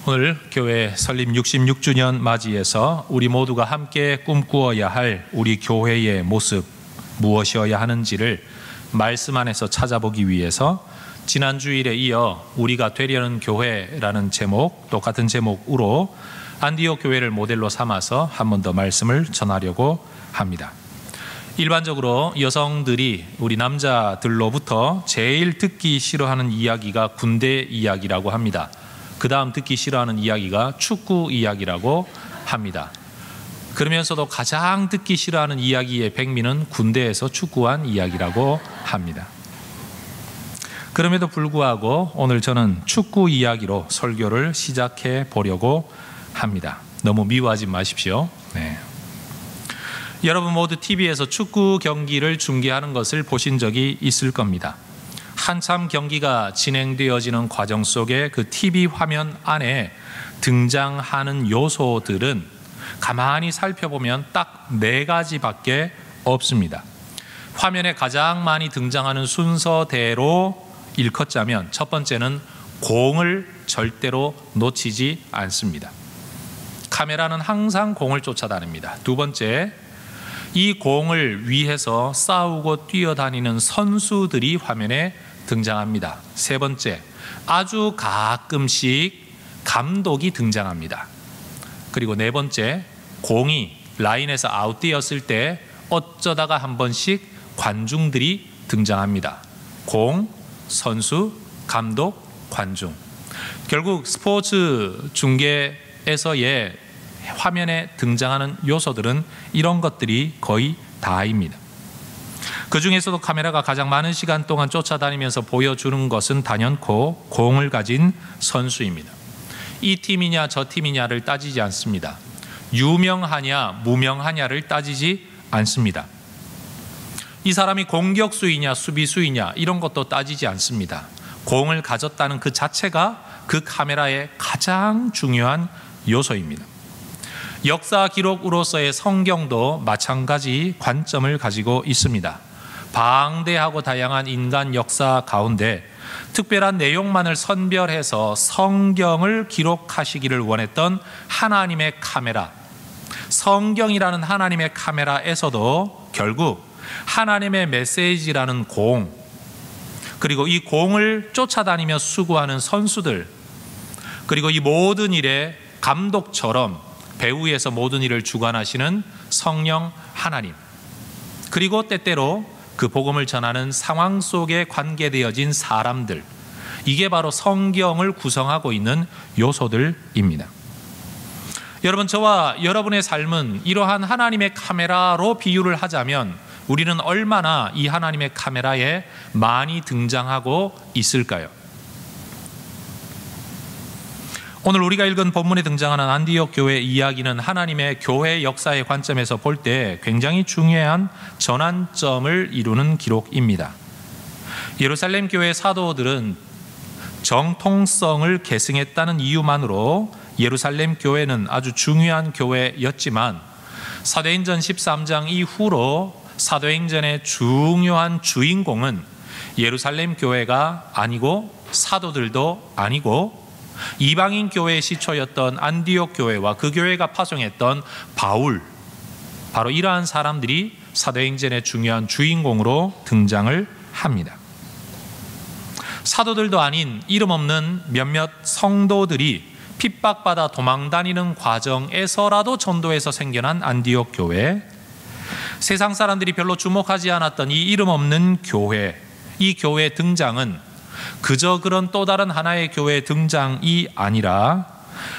오늘 교회 설립 66주년 맞이해서 우리 모두가 함께 꿈꾸어야 할 우리 교회의 모습 무엇이어야 하는지를 말씀 안에서 찾아보기 위해서 지난 주일에 이어 우리가 되려는 교회라는 제목, 똑같은 제목으로 안디옥 교회를 모델로 삼아서 한 번 더 말씀을 전하려고 합니다. 일반적으로 여성들이 우리 남자들로부터 제일 듣기 싫어하는 이야기가 군대 이야기라고 합니다. 그 다음 듣기 싫어하는 이야기가 축구 이야기라고 합니다. 그러면서도 가장 듣기 싫어하는 이야기의 백미는 군대에서 축구한 이야기라고 합니다. 그럼에도 불구하고 오늘 저는 축구 이야기로 설교를 시작해 보려고 합니다. 너무 미워하지 마십시오. 네. 여러분 모두 TV에서 축구 경기를 중계하는 것을 보신 적이 있을 겁니다. 한참 경기가 진행되어지는 과정 속에 그 TV 화면 안에 등장하는 요소들은 가만히 살펴보면 딱 4가지밖에 없습니다. 화면에 가장 많이 등장하는 순서대로 일컫자면 첫 번째는 공을 절대로 놓치지 않습니다. 카메라는 항상 공을 쫓아다닙니다. 두 번째, 이 공을 위해서 싸우고 뛰어다니는 선수들이 화면에 등장합니다. 세 번째, 아주 가끔씩 감독이 등장합니다. 그리고 네 번째, 공이 라인에서 아웃되었을 때 어쩌다가 한 번씩 관중들이 등장합니다. 공, 선수, 감독, 관중. 결국 스포츠 중계에서의 화면에 등장하는 요소들은 이런 것들이 거의 다입니다. 그 중에서도 카메라가 가장 많은 시간 동안 쫓아다니면서 보여주는 것은 단연코 공을 가진 선수입니다. 이 팀이냐 저 팀이냐를 따지지 않습니다. 유명하냐 무명하냐를 따지지 않습니다. 이 사람이 공격수이냐 수비수이냐 이런 것도 따지지 않습니다. 공을 가졌다는 그 자체가 그 카메라의 가장 중요한 요소입니다. 역사 기록으로서의 성경도 마찬가지 관점을 가지고 있습니다. 방대하고 다양한 인간 역사 가운데 특별한 내용만을 선별해서 성경을 기록하시기를 원했던 하나님의 카메라, 성경이라는 하나님의 카메라에서도 결국 하나님의 메시지라는 공, 그리고 이 공을 쫓아다니며 수고하는 선수들, 그리고 이 모든 일에 감독처럼 배후에서 모든 일을 주관하시는 성령 하나님, 그리고 때때로 그 복음을 전하는 상황 속에 관계되어진 사람들, 이게 바로 성경을 구성하고 있는 요소들입니다. 여러분, 저와 여러분의 삶은 이러한 하나님의 카메라로 비유를 하자면 우리는 얼마나 이 하나님의 카메라에 많이 등장하고 있을까요? 오늘 우리가 읽은 본문에 등장하는 안디옥 교회 이야기는 하나님의 교회 역사의 관점에서 볼 때 굉장히 중요한 전환점을 이루는 기록입니다. 예루살렘 교회 사도들은 정통성을 계승했다는 이유만으로 예루살렘 교회는 아주 중요한 교회였지만 사도행전 13장 이후로 사도행전의 중요한 주인공은 예루살렘 교회가 아니고 사도들도 아니고 이방인 교회의 시초였던 안디옥 교회와 그 교회가 파송했던 바울, 바로 이러한 사람들이 사도행전의 중요한 주인공으로 등장을 합니다. 사도들도 아닌 이름 없는 몇몇 성도들이 핍박받아 도망다니는 과정에서라도 전도해서 생겨난 안디옥 교회, 세상 사람들이 별로 주목하지 않았던 이 이름 없는 교회, 이 교회의 등장은 그저 그런 또 다른 하나의 교회의 등장이 아니라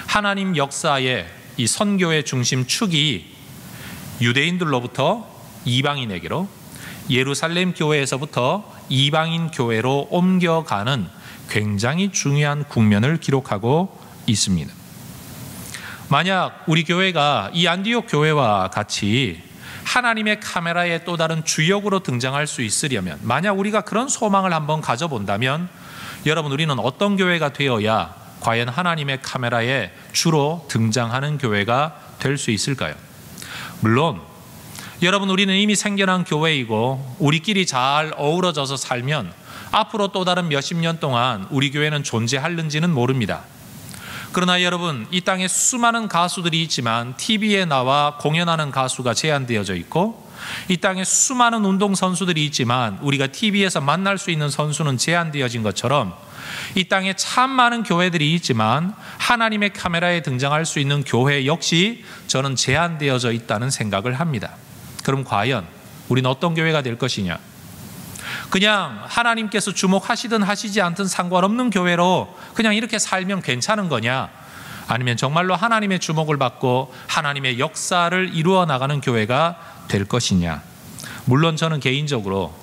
하나님 역사의 이 선교의 중심 축이 유대인들로부터 이방인에게로, 예루살렘 교회에서부터 이방인 교회로 옮겨가는 굉장히 중요한 국면을 기록하고 있습니다. 만약 우리 교회가 이 안디옥 교회와 같이 하나님의 카메라의 또 다른 주역으로 등장할 수 있으려면, 만약 우리가 그런 소망을 한번 가져본다면 여러분, 우리는 어떤 교회가 되어야 과연 하나님의 카메라에 주로 등장하는 교회가 될 수 있을까요? 물론 여러분, 우리는 이미 생겨난 교회이고 우리끼리 잘 어우러져서 살면 앞으로 또 다른 몇십 년 동안 우리 교회는 존재할는지는 모릅니다. 그러나 여러분, 이 땅에 수많은 가수들이 있지만 TV에 나와 공연하는 가수가 제한되어져 있고, 이 땅에 수많은 운동선수들이 있지만 우리가 TV에서 만날 수 있는 선수는 제한되어진 것처럼, 이 땅에 참 많은 교회들이 있지만 하나님의 카메라에 등장할 수 있는 교회 역시 저는 제한되어져 있다는 생각을 합니다. 그럼 과연 우리는 어떤 교회가 될 것이냐? 그냥 하나님께서 주목하시든 하시지 않든 상관없는 교회로 그냥 이렇게 살면 괜찮은 거냐? 아니면 정말로 하나님의 주목을 받고 하나님의 역사를 이루어 나가는 교회가 될 것이냐? 물론 저는 개인적으로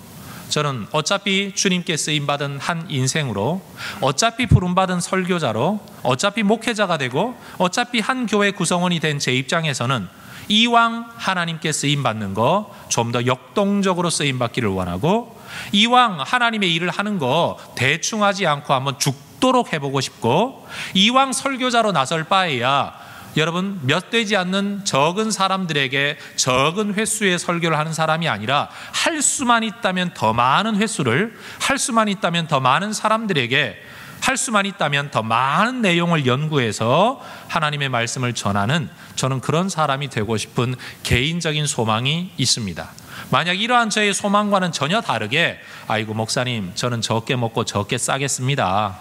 저는 어차피 주님께 쓰임받은 한 인생으로, 어차피 부름받은 설교자로, 어차피 목회자가 되고 어차피 한 교회 구성원이 된 제 입장에서는 이왕 하나님께 쓰임받는 거 좀 더 역동적으로 쓰임받기를 원하고, 이왕 하나님의 일을 하는 거 대충 하지 않고 한번 죽도록 해보고 싶고, 이왕 설교자로 나설 바에야 여러분, 몇 되지 않는 적은 사람들에게 적은 횟수의 설교를 하는 사람이 아니라 할 수만 있다면 더 많은 횟수를, 할 수만 있다면 더 많은 사람들에게, 할 수만 있다면 더 많은 내용을 연구해서 하나님의 말씀을 전하는, 저는 그런 사람이 되고 싶은 개인적인 소망이 있습니다. 만약 이러한 저의 소망과는 전혀 다르게, 아이고 목사님, 저는 적게 먹고 적게 싸겠습니다,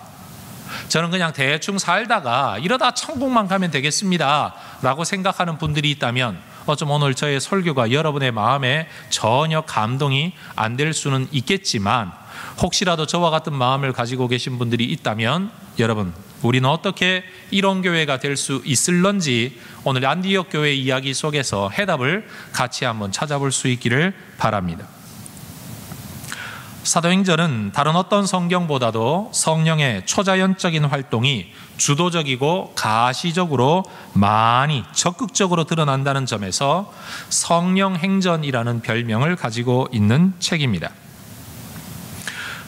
저는 그냥 대충 살다가 이러다 천국만 가면 되겠습니다 라고 생각하는 분들이 있다면, 좀 오늘 저의 설교가 여러분의 마음에 전혀 감동이 안 될 수는 있겠지만, 혹시라도 저와 같은 마음을 가지고 계신 분들이 있다면, 여러분, 우리는 어떻게 이런 교회가 될 수 있을런지 오늘 안디옥 교회 이야기 속에서 해답을 같이 한번 찾아볼 수 있기를 바랍니다. 사도행전은 다른 어떤 성경보다도 성령의 초자연적인 활동이 주도적이고 가시적으로 많이 적극적으로 드러난다는 점에서 성령행전이라는 별명을 가지고 있는 책입니다.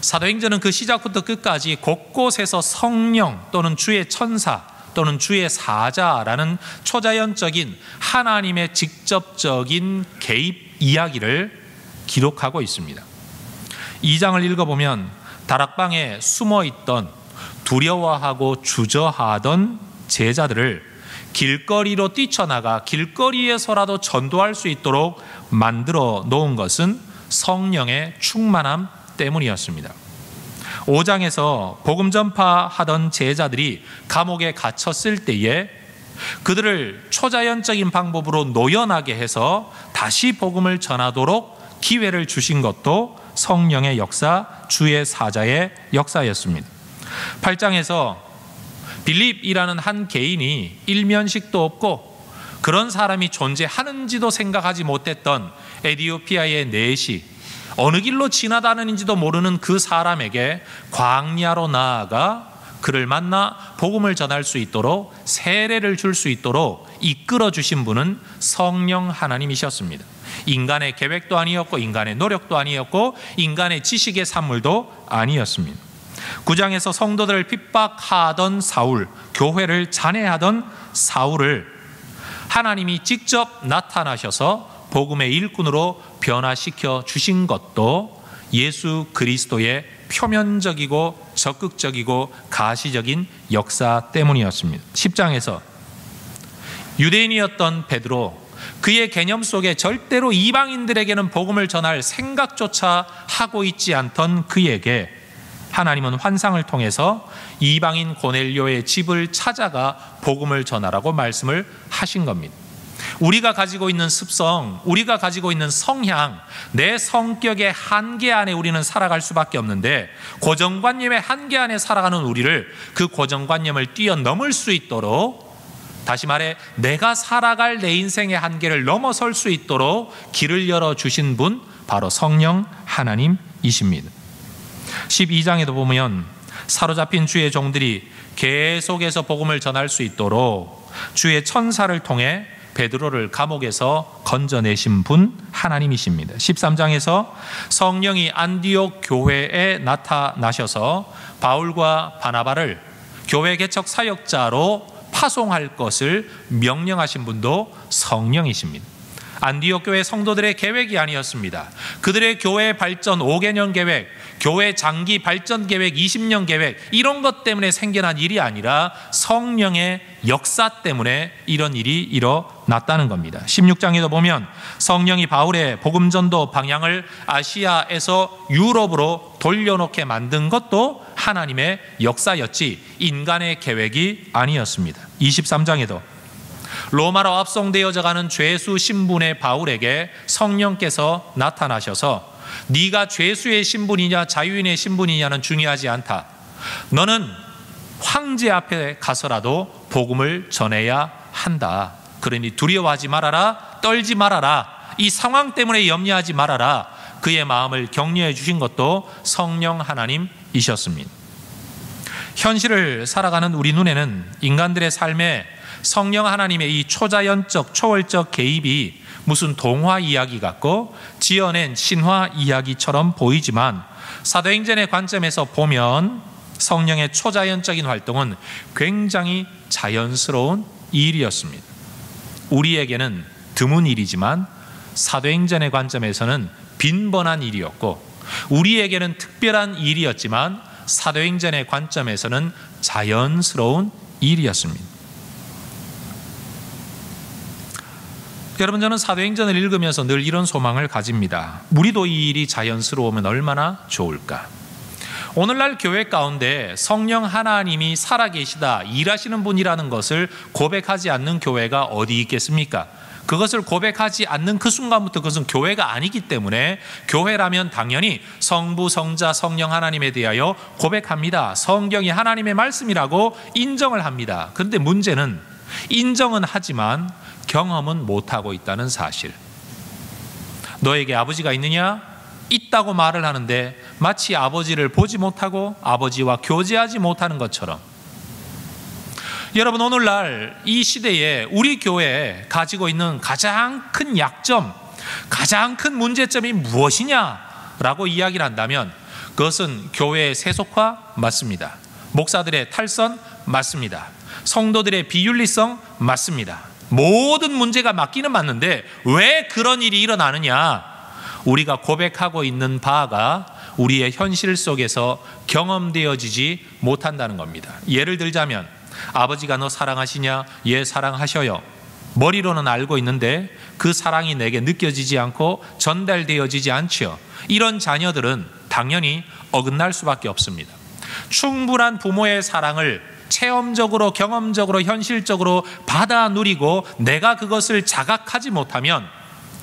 사도행전은 그 시작부터 끝까지 곳곳에서 성령 또는 주의 천사 또는 주의 사자라는 초자연적인 하나님의 직접적인 개입 이야기를 기록하고 있습니다. 2장을 읽어보면 다락방에 숨어있던, 두려워하고 주저하던 제자들을 길거리로 뛰쳐나가 길거리에서라도 전도할 수 있도록 만들어 놓은 것은 성령의 충만함 때문이었습니다. 5장에서 복음 전파하던 제자들이 감옥에 갇혔을 때에 그들을 초자연적인 방법으로 노연하게 해서 다시 복음을 전하도록 기회를 주신 것도 성령의 역사, 주의 사자의 역사였습니다. 8장에서 빌립이라는 한 개인이 일면식도 없고 그런 사람이 존재하는지도 생각하지 못했던 에티오피아의 내시, 어느 길로 지나다니는지도 모르는 그 사람에게 광야로 나아가 그를 만나 복음을 전할 수 있도록, 세례를 줄 수 있도록 이끌어 주신 분은 성령 하나님이셨습니다. 인간의 계획도 아니었고, 인간의 노력도 아니었고, 인간의 지식의 산물도 아니었습니다. 9장에서 성도들을 핍박하던 사울, 교회를 잔해하던 사울을 하나님이 직접 나타나셔서 복음의 일꾼으로 변화시켜 주신 것도 예수 그리스도의 표면적이고 적극적이고 가시적인 역사 때문이었습니다. 10장에서 유대인이었던 베드로, 그의 개념 속에 절대로 이방인들에게는 복음을 전할 생각조차 하고 있지 않던 그에게 하나님은 환상을 통해서 이방인 고넬료의 집을 찾아가 복음을 전하라고 말씀을 하신 겁니다. 우리가 가지고 있는 습성, 우리가 가지고 있는 성향, 내 성격의 한계 안에 우리는 살아갈 수밖에 없는데, 고정관념의 한계 안에 살아가는 우리를 그 고정관념을 뛰어넘을 수 있도록, 다시 말해 내가 살아갈 내 인생의 한계를 넘어설 수 있도록 길을 열어주신 분, 바로 성령 하나님이십니다. 12장에도 보면 사로잡힌 주의 종들이 계속해서 복음을 전할 수 있도록 주의 천사를 통해 베드로를 감옥에서 건져내신 분 하나님이십니다. 13장에서 성령이 안디옥 교회에 나타나셔서 바울과 바나바를 교회 개척 사역자로 파송할 것을 명령하신 분도 성령이십니다. 안디옥 교회 성도들의 계획이 아니었습니다. 그들의 교회 발전 5개년 계획, 교회 장기 발전 계획, 20년 계획 이런 것 때문에 생겨난 일이 아니라 성령의 역사 때문에 이런 일이 일어났다는 겁니다. 16장에도 보면 성령이 바울의 복음 전도 방향을 아시아에서 유럽으로 돌려놓게 만든 것도 하나님의 역사였지 인간의 계획이 아니었습니다. 23장에도 로마로 압송되어져 가는 죄수 신분의 바울에게 성령께서 나타나셔서 네가 죄수의 신분이냐 자유인의 신분이냐는 중요하지 않다. 너는 황제 앞에 가서라도 복음을 전해야 한다. 그러니 두려워하지 말아라. 떨지 말아라. 이 상황 때문에 염려하지 말아라. 그의 마음을 격려해 주신 것도 성령 하나님이셨습니다. 현실을 살아가는 우리 눈에는 인간들의 삶에 성령 하나님의 이 초자연적 초월적 개입이 무슨 동화 이야기 같고 지어낸 신화 이야기처럼 보이지만 사도행전의 관점에서 보면 성령의 초자연적인 활동은 굉장히 자연스러운 일이었습니다. 우리에게는 드문 일이지만 사도행전의 관점에서는 빈번한 일이었고 우리에게는 특별한 일이었지만 사도행전의 관점에서는 자연스러운 일이었습니다. 여러분, 저는 사도행전을 읽으면서 늘 이런 소망을 가집니다. 우리도 이 일이 자연스러우면 얼마나 좋을까. 오늘날 교회 가운데 성령 하나님이 살아계시다, 일하시는 분이라는 것을 고백하지 않는 교회가 어디 있겠습니까? 그것을 고백하지 않는 그 순간부터 그것은 교회가 아니기 때문에 교회라면 당연히 성부, 성자, 성령 하나님에 대하여 고백합니다. 성경이 하나님의 말씀이라고 인정을 합니다. 그런데 문제는 인정은 하지만 경험은 못하고 있다는 사실. 너에게 아버지가 있느냐? 있다고 말을 하는데 마치 아버지를 보지 못하고 아버지와 교제하지 못하는 것처럼. 여러분, 오늘날 이 시대에 우리 교회에 가지고 있는 가장 큰 약점, 가장 큰 문제점이 무엇이냐라고 이야기를 한다면 그것은 교회의 세속화 맞습니다. 목사들의 탈선 맞습니다. 성도들의 비윤리성 맞습니다. 모든 문제가 맞기는 맞는데 왜 그런 일이 일어나느냐? 우리가 고백하고 있는 바가 우리의 현실 속에서 경험되어지지 못한다는 겁니다. 예를 들자면 아버지가 너 사랑하시냐? 예, 사랑하셔요. 머리로는 알고 있는데 그 사랑이 내게 느껴지지 않고 전달되어지지 않죠. 이런 자녀들은 당연히 어긋날 수밖에 없습니다. 충분한 부모의 사랑을 체험적으로, 경험적으로, 현실적으로 받아 누리고 내가 그것을 자각하지 못하면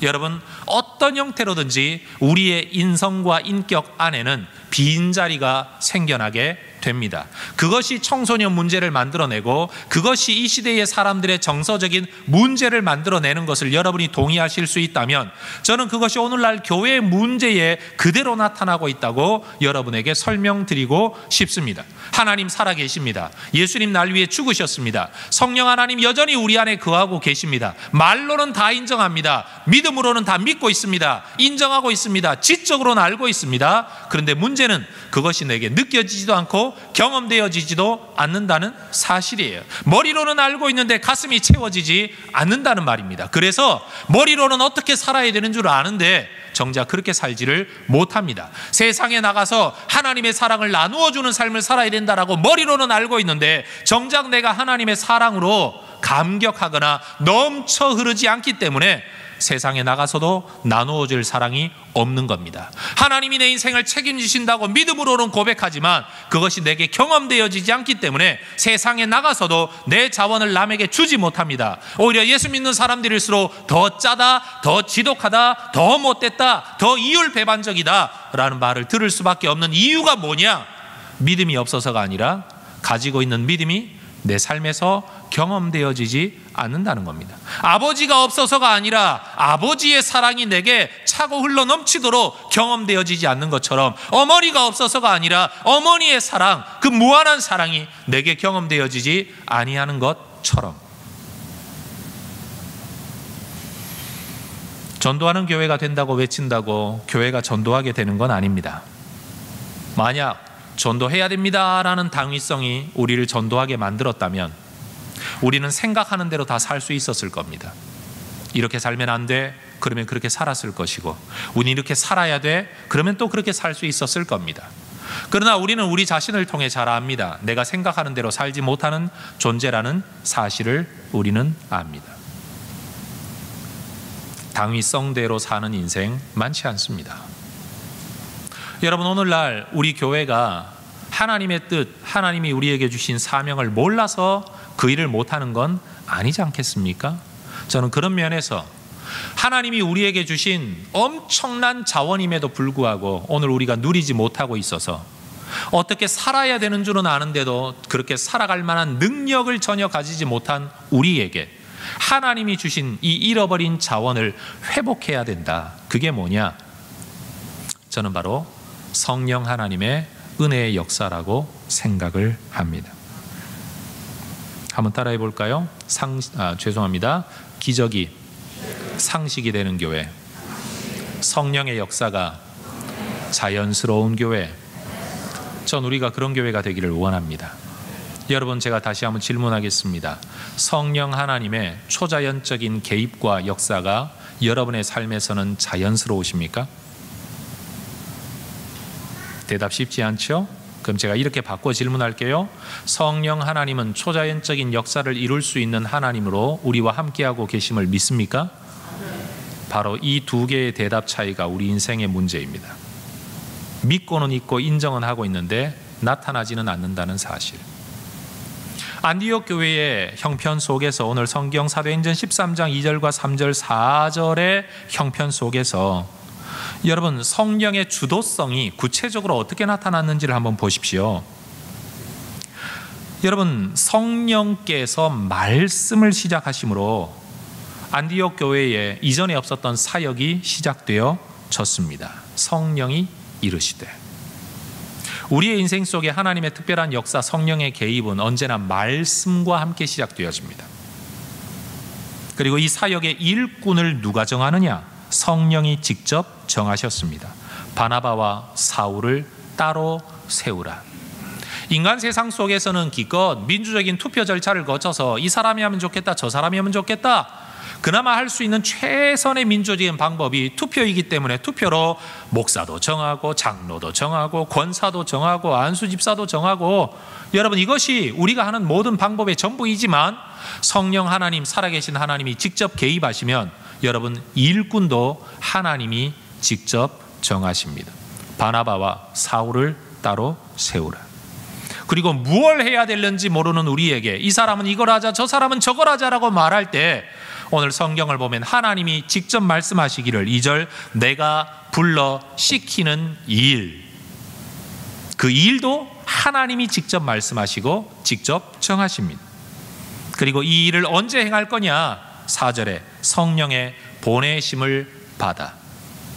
여러분, 어떤 형태로든지 우리의 인성과 인격 안에는 빈자리가 생겨나게 됩니다. 그것이 청소년 문제를 만들어내고 그것이 이 시대의 사람들의 정서적인 문제를 만들어내는 것을 여러분이 동의하실 수 있다면 저는 그것이 오늘날 교회의 문제에 그대로 나타나고 있다고 여러분에게 설명드리고 싶습니다. 하나님 살아계십니다. 예수님 날 위해 죽으셨습니다. 성령 하나님 여전히 우리 안에 거하고 계십니다. 말로는 다 인정합니다. 믿음으로는 다 믿고 있습니다. 인정하고 있습니다. 지적으로는 알고 있습니다. 그런데 문제는 그것이 내게 느껴지지도 않고 경험되어지지도 않는다는 사실이에요. 머리로는 알고 있는데 가슴이 채워지지 않는다는 말입니다. 그래서 머리로는 어떻게 살아야 되는 줄 아는데 정작 그렇게 살지를 못합니다. 세상에 나가서 하나님의 사랑을 나누어주는 삶을 살아야 된다라고 머리로는 알고 있는데 정작 내가 하나님의 사랑으로 감격하거나 넘쳐 흐르지 않기 때문에 세상에 나가서도 나누어질 사랑이 없는 겁니다. 하나님이 내 인생을 책임지신다고 믿음으로는 고백하지만 그것이 내게 경험되어지지 않기 때문에 세상에 나가서도 내 자원을 남에게 주지 못합니다. 오히려 예수 믿는 사람들일수록 더 짜다, 더 지독하다, 더 못됐다, 더 이율배반적이다 라는 말을 들을 수밖에 없는 이유가 뭐냐? 믿음이 없어서가 아니라 가지고 있는 믿음이 내 삶에서 경험되어지지 않는다는 겁니다. 아버지가 없어서가 아니라 아버지의 사랑이 내게 차고 흘러 넘치도록 경험되어지지 않는 것처럼 어머니가 없어서가 아니라 어머니의 사랑, 그 무한한 사랑이 내게 경험되어지지 아니하는 것처럼. 전도하는 교회가 된다고 외친다고 교회가 전도하게 되는 건 아닙니다. 만약 전도해야 됩니다라는 당위성이 우리를 전도하게 만들었다면 우리는 생각하는 대로 다 살 수 있었을 겁니다. 이렇게 살면 안 돼, 그러면 그렇게 살았을 것이고, 우리는 이렇게 살아야 돼, 그러면 또 그렇게 살 수 있었을 겁니다. 그러나 우리는 우리 자신을 통해 잘 압니다. 내가 생각하는 대로 살지 못하는 존재라는 사실을 우리는 압니다. 당위성대로 사는 인생 많지 않습니다. 여러분, 오늘날 우리 교회가 하나님의 뜻, 하나님이 우리에게 주신 사명을 몰라서 그 일을 못하는 건 아니지 않겠습니까? 저는 그런 면에서 하나님이 우리에게 주신 엄청난 자원임에도 불구하고 오늘 우리가 누리지 못하고 있어서, 어떻게 살아야 되는 줄은 아는데도 그렇게 살아갈 만한 능력을 전혀 가지지 못한 우리에게 하나님이 주신 이 잃어버린 자원을 회복해야 된다. 그게 뭐냐? 저는 바로 성령 하나님의 은혜의 역사라고 생각을 합니다. 한번 따라해 볼까요? 기적이 상식이 되는 교회, 성령의 역사가 자연스러운 교회. 전 우리가 그런 교회가 되기를 원합니다. 여러분, 제가 다시 한번 질문하겠습니다. 성령 하나님의 초자연적인 개입과 역사가 여러분의 삶에서는 자연스러우십니까? 대답 쉽지 않죠? 그럼 제가 이렇게 바꿔 질문할게요. 성령 하나님은 초자연적인 역사를 이룰 수 있는 하나님으로 우리와 함께하고 계심을 믿습니까? 바로 이 두 개의 대답 차이가 우리 인생의 문제입니다. 믿고는 있고 인정은 하고 있는데 나타나지는 않는다는 사실. 안디옥 교회의 형편 속에서 오늘 성경 사도행전 13장 2절과 3절 4절의 형편 속에서 여러분, 성령의 주도성이 구체적으로 어떻게 나타났는지를 한번 보십시오. 여러분, 성령께서 말씀을 시작하심으로 안디옥 교회에 이전에 없었던 사역이 시작되어졌습니다. 성령이 이르시되. 우리의 인생 속에 하나님의 특별한 역사, 성령의 개입은 언제나 말씀과 함께 시작되어집니다. 그리고 이 사역의 일꾼을 누가 정하느냐? 성령이 직접 정하셨습니다. 바나바와 사울을 따로 세우라. 인간 세상 속에서는 기껏 민주적인 투표 절차를 거쳐서 이 사람이 하면 좋겠다, 저 사람이 하면 좋겠다, 그나마 할 수 있는 최선의 민주적인 방법이 투표이기 때문에 투표로 목사도 정하고 장로도 정하고 권사도 정하고 안수집사도 정하고, 여러분, 이것이 우리가 하는 모든 방법의 전부이지만 성령 하나님, 살아계신 하나님이 직접 개입하시면 여러분, 일꾼도 하나님이 직접 정하십니다. 바나바와 사울을 따로 세우라. 그리고 무엇을 해야 되는지 모르는 우리에게 이 사람은 이걸 하자, 저 사람은 저걸 하자라고 말할 때 오늘 성경을 보면 하나님이 직접 말씀하시기를 2절 내가 불러 시키는 일, 그 일도 하나님이 직접 말씀하시고 직접 정하십니다. 그리고 이 일을 언제 행할 거냐? 4절에 성령의 보내심을 받아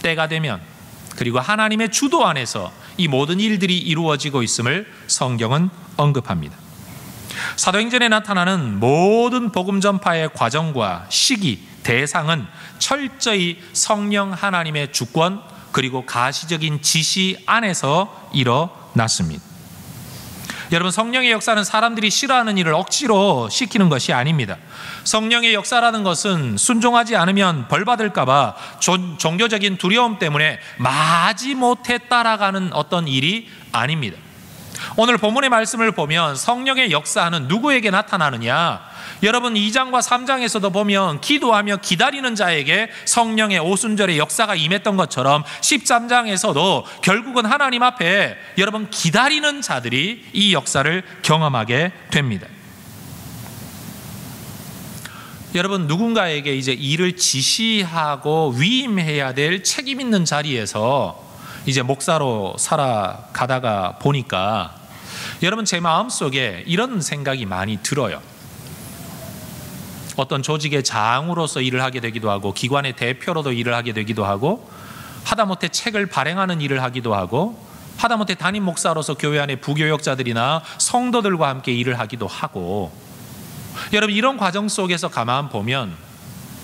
때가 되면, 그리고 하나님의 주도 안에서 이 모든 일들이 이루어지고 있음을 성경은 언급합니다. 사도행전에 나타나는 모든 복음 전파의 과정과 시기, 대상은 철저히 성령 하나님의 주권 그리고 가시적인 지시 안에서 일어났습니다. 여러분, 성령의 역사는 사람들이 싫어하는 일을 억지로 시키는 것이 아닙니다. 성령의 역사라는 것은 순종하지 않으면 벌 받을까 봐 종교적인 두려움 때문에 마지못해 따라가는 어떤 일이 아닙니다. 오늘 본문의 말씀을 보면 성령의 역사는 누구에게 나타나느냐? 여러분, 2장과 3장에서도 보면 기도하며 기다리는 자에게 성령의 오순절의 역사가 임했던 것처럼 13장에서도 결국은 하나님 앞에 여러분 기다리는 자들이 이 역사를 경험하게 됩니다. 여러분, 누군가에게 이제 일을 지시하고 위임해야 될 책임 있는 자리에서 이제 목사로 살아가다가 보니까 여러분, 제 마음속에 이런 생각이 많이 들어요. 어떤 조직의 장으로서 일을 하게 되기도 하고, 기관의 대표로도 일을 하게 되기도 하고, 하다못해 책을 발행하는 일을 하기도 하고, 하다못해 담임 목사로서 교회 안에 부교역자들이나 성도들과 함께 일을 하기도 하고, 여러분, 이런 과정 속에서 가만 보면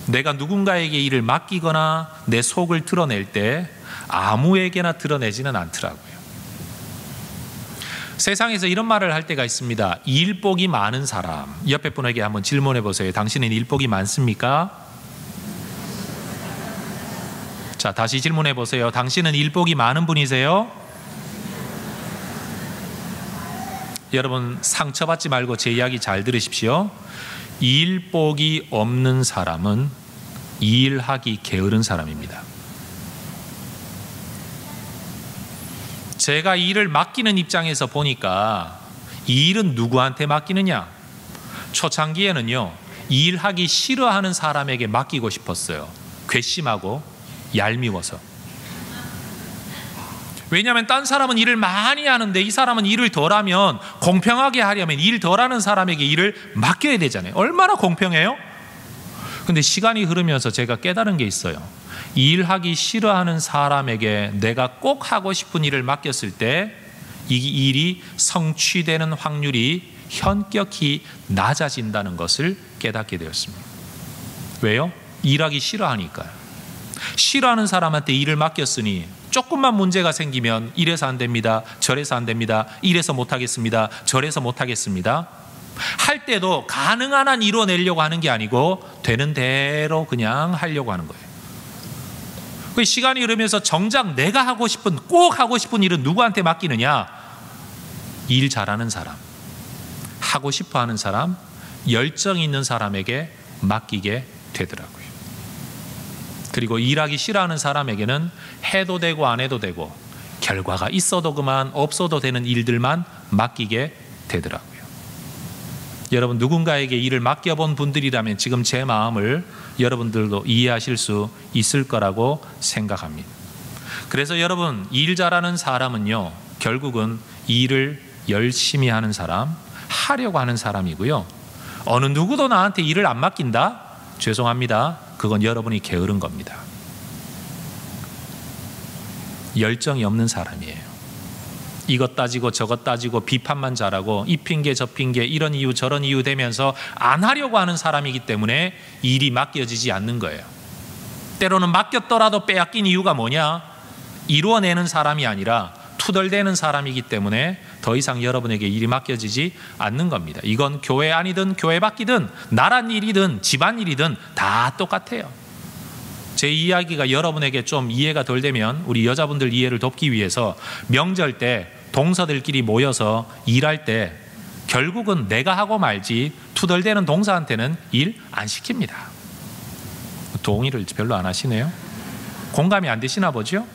내가 누군가에게 일을 맡기거나 내 속을 드러낼 때 아무에게나 드러내지는 않더라고요. 세상에서 이런 말을 할 때가 있습니다. 일복이 많은 사람. 옆에 분에게 한번 질문해 보세요. 당신은 일복이 많습니까? 자, 다시 질문해 보세요. 당신은 일복이 많은 분이세요? 여러분, 상처받지 말고 제 이야기 잘 들으십시오. 일복이 없는 사람은 일하기 게으른 사람입니다. 제가 일을 맡기는 입장에서 보니까 이 일은 누구한테 맡기느냐? 초창기에는요, 일하기 싫어하는 사람에게 맡기고 싶었어요. 괘씸하고 얄미워서. 왜냐하면 딴 사람은 일을 많이 하는데 이 사람은 일을 덜하면, 공평하게 하려면 일 덜하는 사람에게 일을 맡겨야 되잖아요. 얼마나 공평해요? 근데 시간이 흐르면서 제가 깨달은 게 있어요. 일하기 싫어하는 사람에게 내가 꼭 하고 싶은 일을 맡겼을 때 이 일이 성취되는 확률이 현격히 낮아진다는 것을 깨닫게 되었습니다. 왜요? 일하기 싫어하니까요. 싫어하는 사람한테 일을 맡겼으니 조금만 문제가 생기면 이래서 안 됩니다, 저래서 안 됩니다, 이래서 못하겠습니다, 저래서 못하겠습니다 할 때도 가능한 한 이뤄내려고 하는 게 아니고 되는 대로 그냥 하려고 하는 거예요. 그 시간이 흐르면서 정작 내가 하고 싶은, 꼭 하고 싶은 일은 누구한테 맡기느냐? 일 잘하는 사람, 하고 싶어 하는 사람, 열정 있는 사람에게 맡기게 되더라고요. 그리고 일하기 싫어하는 사람에게는 해도 되고 안 해도 되고 결과가 있어도 그만 없어도 되는 일들만 맡기게 되더라고요. 여러분, 누군가에게 일을 맡겨본 분들이라면 지금 제 마음을 여러분들도 이해하실 수 있을 거라고 생각합니다. 그래서 여러분, 일 잘하는 사람은요, 결국은 일을 열심히 하는 사람, 하려고 하는 사람이고요. 어느 누구도 나한테 일을 안 맡긴다? 죄송합니다. 그건 여러분이 게으른 겁니다. 열정이 없는 사람이에요. 이것 따지고 저것 따지고 비판만 잘하고 이 핑계 저 핑계 이런 이유 저런 이유 되면서 안 하려고 하는 사람이기 때문에 일이 맡겨지지 않는 거예요. 때로는 맡겼더라도 빼앗긴 이유가 뭐냐? 이루어내는 사람이 아니라 투덜대는 사람이기 때문에 더 이상 여러분에게 일이 맡겨지지 않는 겁니다. 이건 교회 안이든 교회 밖이든 나란 일이든 집안 일이든 다 똑같아요. 제 이야기가 여러분에게 좀 이해가 덜 되면 우리 여자분들 이해를 돕기 위해서 명절 때 동서들끼리 모여서 일할 때 결국은 내가 하고 말지 투덜대는 동서한테는 일 안 시킵니다. 동의를 별로 안 하시네요. 공감이 안 되시나 보죠?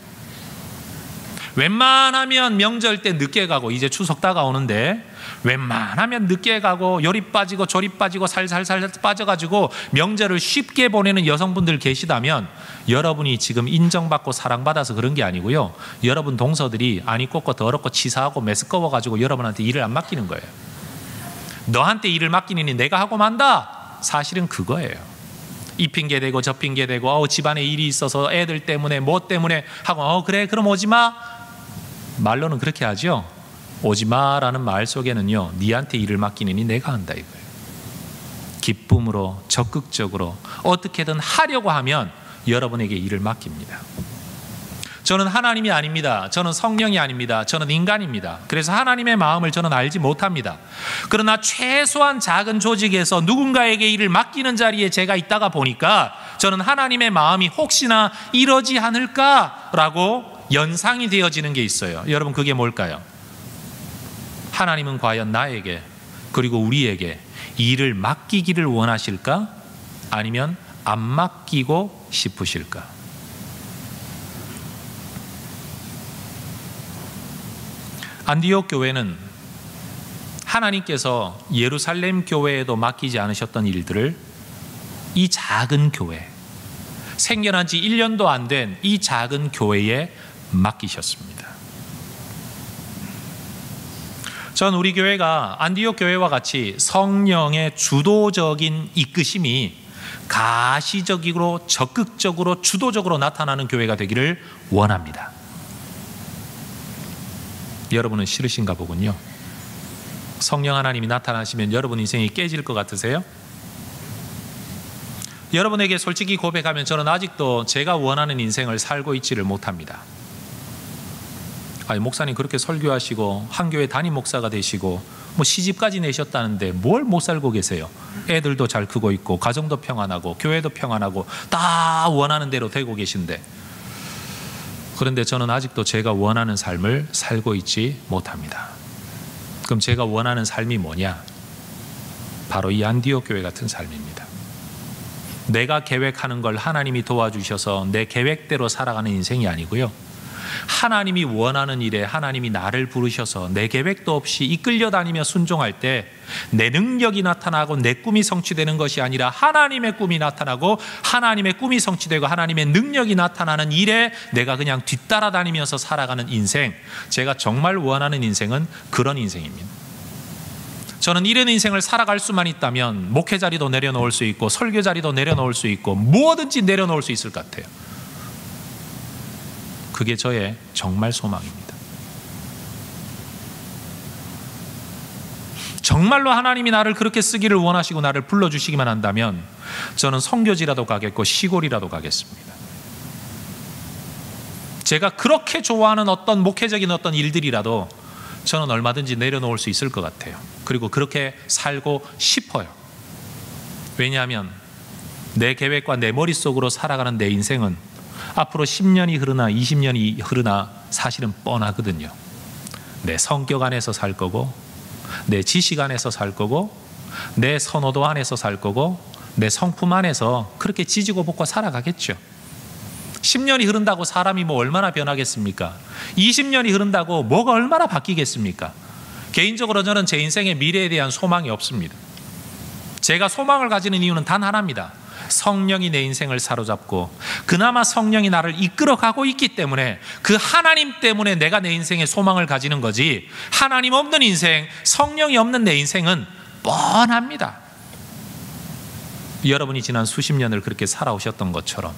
웬만하면 명절 때 늦게 가고, 이제 추석 다가오는데 웬만하면 늦게 가고 요리 빠지고 조리 빠지고 살살살 빠져가지고 명절을 쉽게 보내는 여성분들 계시다면 여러분이 지금 인정받고 사랑받아서 그런 게 아니고요, 여러분 동서들이 아니 꽂고 더럽고 치사하고 메스꺼워가지고 여러분한테 일을 안 맡기는 거예요. 너한테 일을 맡기니 내가 하고 만다. 사실은 그거예요. 이 핑계 대고 저 핑계 대고 집안에 일이 있어서 애들 때문에 뭐 때문에 하고 그래 그럼 오지마. 말로는 그렇게 하죠. 오지마라는 말 속에는요, 니한테 일을 맡기니 내가 한다 이거예요. 기쁨으로 적극적으로 어떻게든 하려고 하면 여러분에게 일을 맡깁니다. 저는 하나님이 아닙니다. 저는 성령이 아닙니다. 저는 인간입니다. 그래서 하나님의 마음을 저는 알지 못합니다. 그러나 최소한 작은 조직에서 누군가에게 일을 맡기는 자리에 제가 있다가 보니까 저는 하나님의 마음이 혹시나 이러지 않을까라고 연상이 되어지는 게 있어요. 여러분, 그게 뭘까요? 하나님은 과연 나에게 그리고 우리에게 일을 맡기기를 원하실까? 아니면 안 맡기고 싶으실까? 안디옥 교회는 하나님께서 예루살렘 교회에도 맡기지 않으셨던 일들을 이 작은 교회, 생겨난 지 1년도 안 된 이 작은 교회에 맡기셨습니다. 전 우리 교회가 안디옥 교회와 같이 성령의 주도적인 이끄심이 가시적이고 적극적으로 주도적으로 나타나는 교회가 되기를 원합니다. 여러분은 싫으신가 보군요. 성령 하나님이 나타나시면 여러분 인생이 깨질 것 같으세요? 여러분에게 솔직히 고백하면 저는 아직도 제가 원하는 인생을 살고 있지를 못합니다. 아니, 목사님 그렇게 설교하시고 한 교회 담임 목사가 되시고 뭐 시집까지 내셨다는데 뭘 못 살고 계세요? 애들도 잘 크고 있고 가정도 평안하고 교회도 평안하고 다 원하는 대로 되고 계신데 그런데 저는 아직도 제가 원하는 삶을 살고 있지 못합니다. 그럼 제가 원하는 삶이 뭐냐? 바로 이 안디옥 교회 같은 삶입니다. 내가 계획하는 걸 하나님이 도와주셔서 내 계획대로 살아가는 인생이 아니고요, 하나님이 원하는 일에 하나님이 나를 부르셔서 내 계획도 없이 이끌려 다니며 순종할 때 내 능력이 나타나고 내 꿈이 성취되는 것이 아니라 하나님의 꿈이 나타나고 하나님의 꿈이 성취되고 하나님의 능력이 나타나는 일에 내가 그냥 뒤따라 다니면서 살아가는 인생, 제가 정말 원하는 인생은 그런 인생입니다. 저는 이런 인생을 살아갈 수만 있다면 목회 자리도 내려놓을 수 있고 설교 자리도 내려놓을 수 있고 무엇든지 내려놓을 수 있을 것 같아요. 그게 저의 정말 소망입니다. 정말로 하나님이 나를 그렇게 쓰기를 원하시고 나를 불러주시기만 한다면 저는 선교지라도 가겠고 시골이라도 가겠습니다. 제가 그렇게 좋아하는 어떤 목회적인 어떤 일들이라도 저는 얼마든지 내려놓을 수 있을 것 같아요. 그리고 그렇게 살고 싶어요. 왜냐하면 내 계획과 내 머릿속으로 살아가는 내 인생은 앞으로 10년이 흐르나 20년이 흐르나 사실은 뻔하거든요. 내 성격 안에서 살 거고, 내 지식 안에서 살 거고, 내 선호도 안에서 살 거고, 내 성품 안에서 그렇게 지지고 볶고 살아가겠죠. 10년이 흐른다고 사람이 뭐 얼마나 변하겠습니까? 20년이 흐른다고 뭐가 얼마나 바뀌겠습니까? 개인적으로 저는 제 인생의 미래에 대한 소망이 없습니다. 제가 소망을 가지는 이유는 단 하나입니다. 성령이 내 인생을 사로잡고 그나마 성령이 나를 이끌어가고 있기 때문에 그 하나님 때문에 내가 내 인생에 소망을 가지는 거지, 하나님 없는 인생, 성령이 없는 내 인생은 뻔합니다. 여러분이 지난 수십 년을 그렇게 살아오셨던 것처럼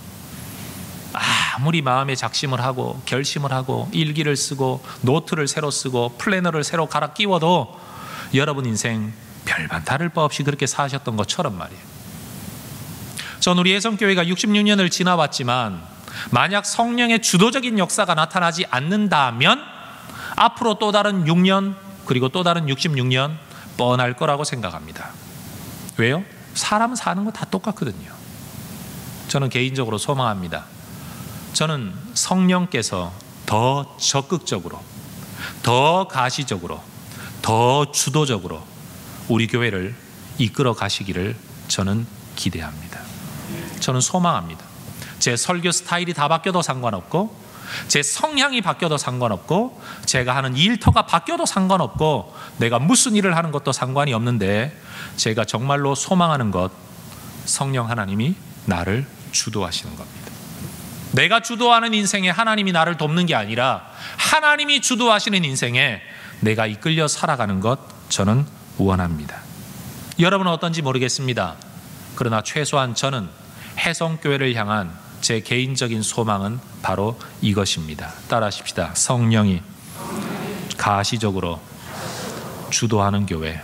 아무리 마음에 작심을 하고 결심을 하고 일기를 쓰고 노트를 새로 쓰고 플래너를 새로 갈아 끼워도 여러분 인생 별반 다를 바 없이 그렇게 사셨던 것처럼 말이에요. 전 우리 예성교회가 66년을 지나왔지만 만약 성령의 주도적인 역사가 나타나지 않는다면 앞으로 또 다른 6년 그리고 또 다른 66년 뻔할 거라고 생각합니다. 왜요? 사람은 사는 거 다 똑같거든요. 저는 개인적으로 소망합니다. 저는 성령께서 더 적극적으로, 더 가시적으로, 더 주도적으로 우리 교회를 이끌어 가시기를 저는 기대합니다. 저는 소망합니다. 제 설교 스타일이 다 바뀌어도 상관없고, 제 성향이 바뀌어도 상관없고, 제가 하는 일터가 바뀌어도 상관없고, 내가 무슨 일을 하는 것도 상관이 없는데, 제가 정말로 소망하는 것, 성령 하나님이 나를 주도하시는 겁니다. 내가 주도하는 인생에 하나님이 나를 돕는 게 아니라 하나님이 주도하시는 인생에 내가 이끌려 살아가는 것, 저는 원합니다. 여러분은 어떤지 모르겠습니다. 그러나 최소한 저는 해성교회를 향한 제 개인적인 소망은 바로 이것입니다. 따라하십시다. 성령이 가시적으로 주도하는 교회.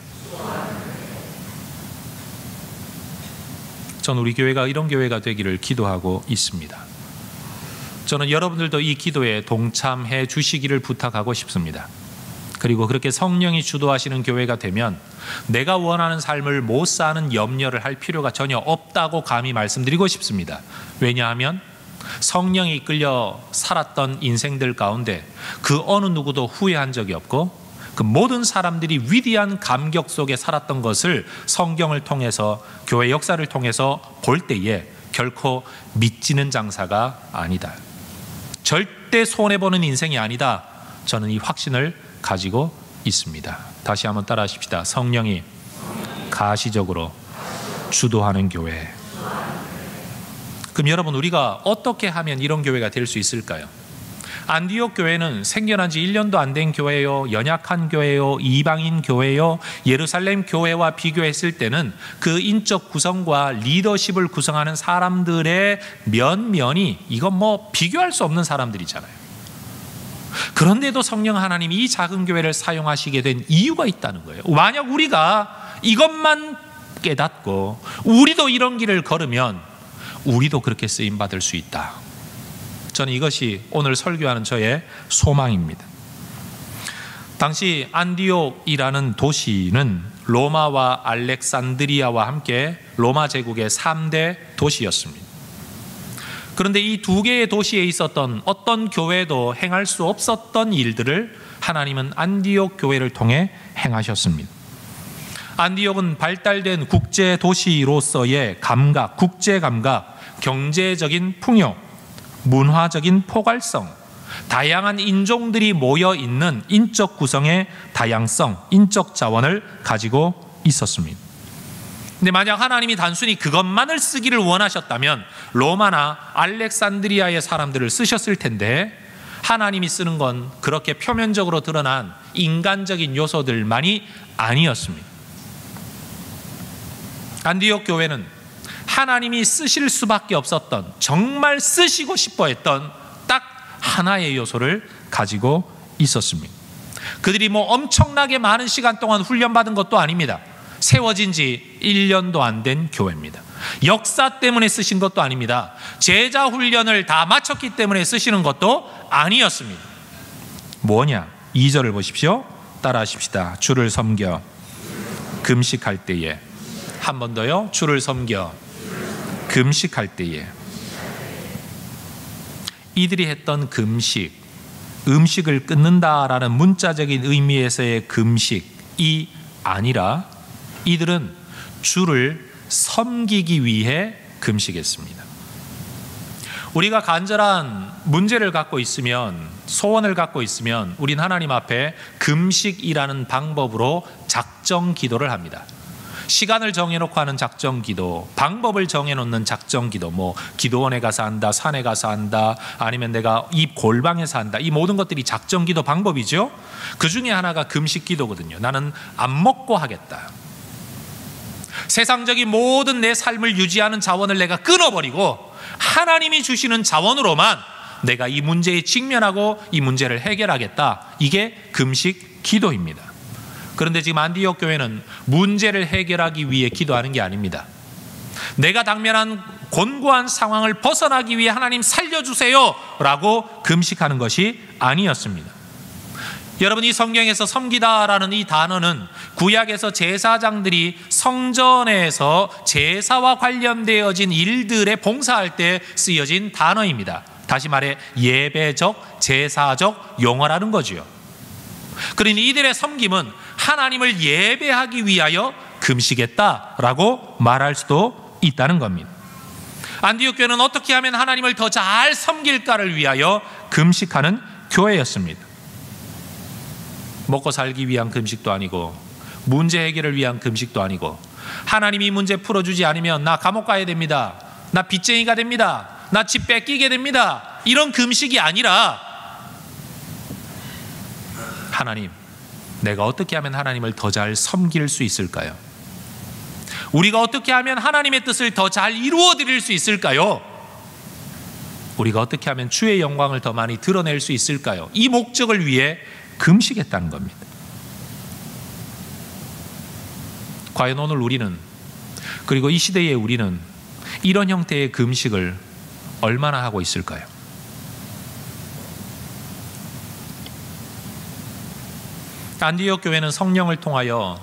저는 우리 교회가 이런 교회가 되기를 기도하고 있습니다. 저는 여러분들도 이 기도에 동참해 주시기를 부탁하고 싶습니다. 그리고 그렇게 성령이 주도하시는 교회가 되면 내가 원하는 삶을 못 사는 염려를 할 필요가 전혀 없다고 감히 말씀드리고 싶습니다. 왜냐하면 성령이 이끌려 살았던 인생들 가운데 그 어느 누구도 후회한 적이 없고, 그 모든 사람들이 위대한 감격 속에 살았던 것을 성경을 통해서, 교회 역사를 통해서 볼 때에 결코 믿지는 장사가 아니다, 절대 손해보는 인생이 아니다, 저는 이 확신을 가지고 있습니다. 다시 한번 따라하십시다. 성령이 가시적으로 주도하는 교회. 그럼 여러분, 우리가 어떻게 하면 이런 교회가 될 수 있을까요? 안디옥 교회는 생겨난 지 1년도 안 된 교회요, 연약한 교회요, 이방인 교회요, 예루살렘 교회와 비교했을 때는 그 인적 구성과 리더십을 구성하는 사람들의 면면이 이건 뭐 비교할 수 없는 사람들이잖아요. 그런데도 성령 하나님이 이 작은 교회를 사용하시게 된 이유가 있다는 거예요. 만약 우리가 이것만 깨닫고 우리도 이런 길을 걸으면 우리도 그렇게 쓰임받을 수 있다. 저는 이것이 오늘 설교하는 저의 소망입니다. 당시 안디옥이라는 도시는 로마와 알렉산드리아와 함께 로마 제국의 3대 도시였습니다. 그런데 이 두 개의 도시에 있었던 어떤 교회도 행할 수 없었던 일들을 하나님은 안디옥 교회를 통해 행하셨습니다. 안디옥은 발달된 국제 도시로서의 감각, 국제 감각, 경제적인 풍요, 문화적인 포괄성, 다양한 인종들이 모여 있는 인적 구성의 다양성, 인적 자원을 가지고 있었습니다. 근데 만약 하나님이 단순히 그것만을 쓰기를 원하셨다면 로마나 알렉산드리아의 사람들을 쓰셨을 텐데, 하나님이 쓰는 건 그렇게 표면적으로 드러난 인간적인 요소들만이 아니었습니다. 안디옥 교회는 하나님이 쓰실 수밖에 없었던, 정말 쓰시고 싶어 했던 딱 하나의 요소를 가지고 있었습니다. 그들이 뭐 엄청나게 많은 시간 동안 훈련받은 것도 아닙니다. 세워진 지 1년도 안 된 교회입니다. 역사 때문에 쓰신 것도 아닙니다. 제자 훈련을 다 마쳤기 때문에 쓰시는 것도 아니었습니다. 뭐냐? 2절을 보십시오. 따라하십시다. 주를 섬겨 금식할 때에. 한 번 더요. 주를 섬겨 금식할 때에. 이들이 했던 금식, 음식을 끊는다라는 문자적인 의미에서의 금식이 아니라 이들은 주를 섬기기 위해 금식했습니다. 우리가 간절한 문제를 갖고 있으면, 소원을 갖고 있으면 우린 하나님 앞에 금식이라는 방법으로 작정 기도를 합니다. 시간을 정해놓고 하는 작정 기도, 방법을 정해놓는 작정 기도, 뭐 기도원에 가서 한다, 산에 가서 한다, 아니면 내가 이 골방에서 한다, 이 모든 것들이 작정 기도 방법이죠. 그 중에 하나가 금식 기도거든요. 나는 안 먹고 하겠다. 세상적인 모든 내 삶을 유지하는 자원을 내가 끊어버리고 하나님이 주시는 자원으로만 내가 이 문제에 직면하고 이 문제를 해결하겠다. 이게 금식 기도입니다. 그런데 지금 안디옥 교회는 문제를 해결하기 위해 기도하는 게 아닙니다. 내가 당면한 곤고한 상황을 벗어나기 위해 하나님 살려주세요 라고 금식하는 것이 아니었습니다. 여러분, 이 성경에서 섬기다라는 이 단어는 구약에서 제사장들이 성전에서 제사와 관련되어진 일들에 봉사할 때 쓰여진 단어입니다. 다시 말해 예배적, 제사적 용어라는 거지요. 그러니 이들의 섬김은 하나님을 예배하기 위하여 금식했다라고 말할 수도 있다는 겁니다. 안디옥 교회는 어떻게 하면 하나님을 더 잘 섬길까를 위하여 금식하는 교회였습니다. 먹고 살기 위한 금식도 아니고, 문제 해결을 위한 금식도 아니고, 하나님이 문제 풀어주지 않으면 나 감옥 가야 됩니다, 나 빚쟁이가 됩니다, 나 집 뺏기게 됩니다, 이런 금식이 아니라, 하나님, 내가 어떻게 하면 하나님을 더 잘 섬길 수 있을까요? 우리가 어떻게 하면 하나님의 뜻을 더 잘 이루어 드릴 수 있을까요? 우리가 어떻게 하면 주의 영광을 더 많이 드러낼 수 있을까요? 이 목적을 위해 금식했다는 겁니다. 과연 오늘 우리는, 그리고 이 시대의 우리는 이런 형태의 금식을 얼마나 하고 있을까요? 안디옥 교회는 성령을 통하여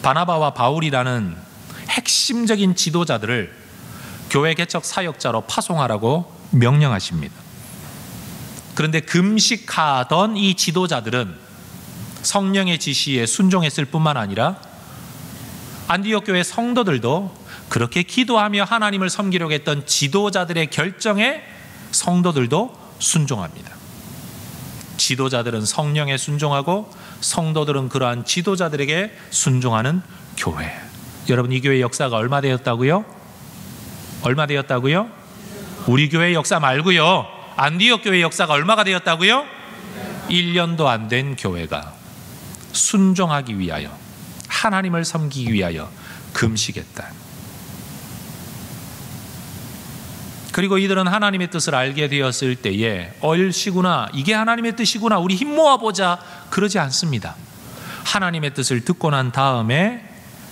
바나바와 바울이라는 핵심적인 지도자들을 교회 개척 사역자로 파송하라고 명령하십니다. 그런데 금식하던 이 지도자들은 성령의 지시에 순종했을 뿐만 아니라 안디옥 교회 성도들도 그렇게 기도하며 하나님을 섬기려고 했던 지도자들의 결정에 성도들도 순종합니다. 지도자들은 성령에 순종하고 성도들은 그러한 지도자들에게 순종하는 교회. 여러분, 이 교회 역사가 얼마 되었다고요? 얼마 되었다고요? 우리 교회 역사 말고요, 안디옥 교회 역사가 얼마가 되었다고요? 1년도 안 된 교회가 순종하기 위하여, 하나님을 섬기기 위하여 금식했다. 그리고 이들은 하나님의 뜻을 알게 되었을 때에 얼씨구나, 이게 하나님의 뜻이구나, 우리 힘 모아보자, 그러지 않습니다. 하나님의 뜻을 듣고 난 다음에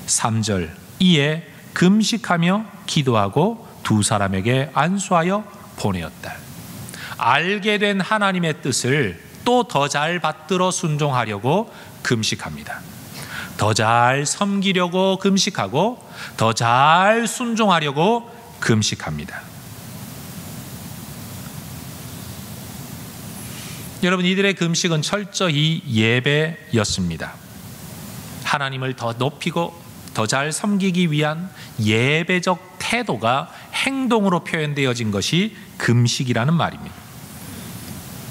3절, 이에 금식하며 기도하고 두 사람에게 안수하여 보내었다. 알게 된 하나님의 뜻을 또 더 잘 받들어 순종하려고 금식합니다. 더 잘 섬기려고 금식하고 더 잘 순종하려고 금식합니다. 여러분, 이들의 금식은 철저히 예배였습니다. 하나님을 더 높이고 더 잘 섬기기 위한 예배적 태도가 행동으로 표현되어진 것이 금식이라는 말입니다.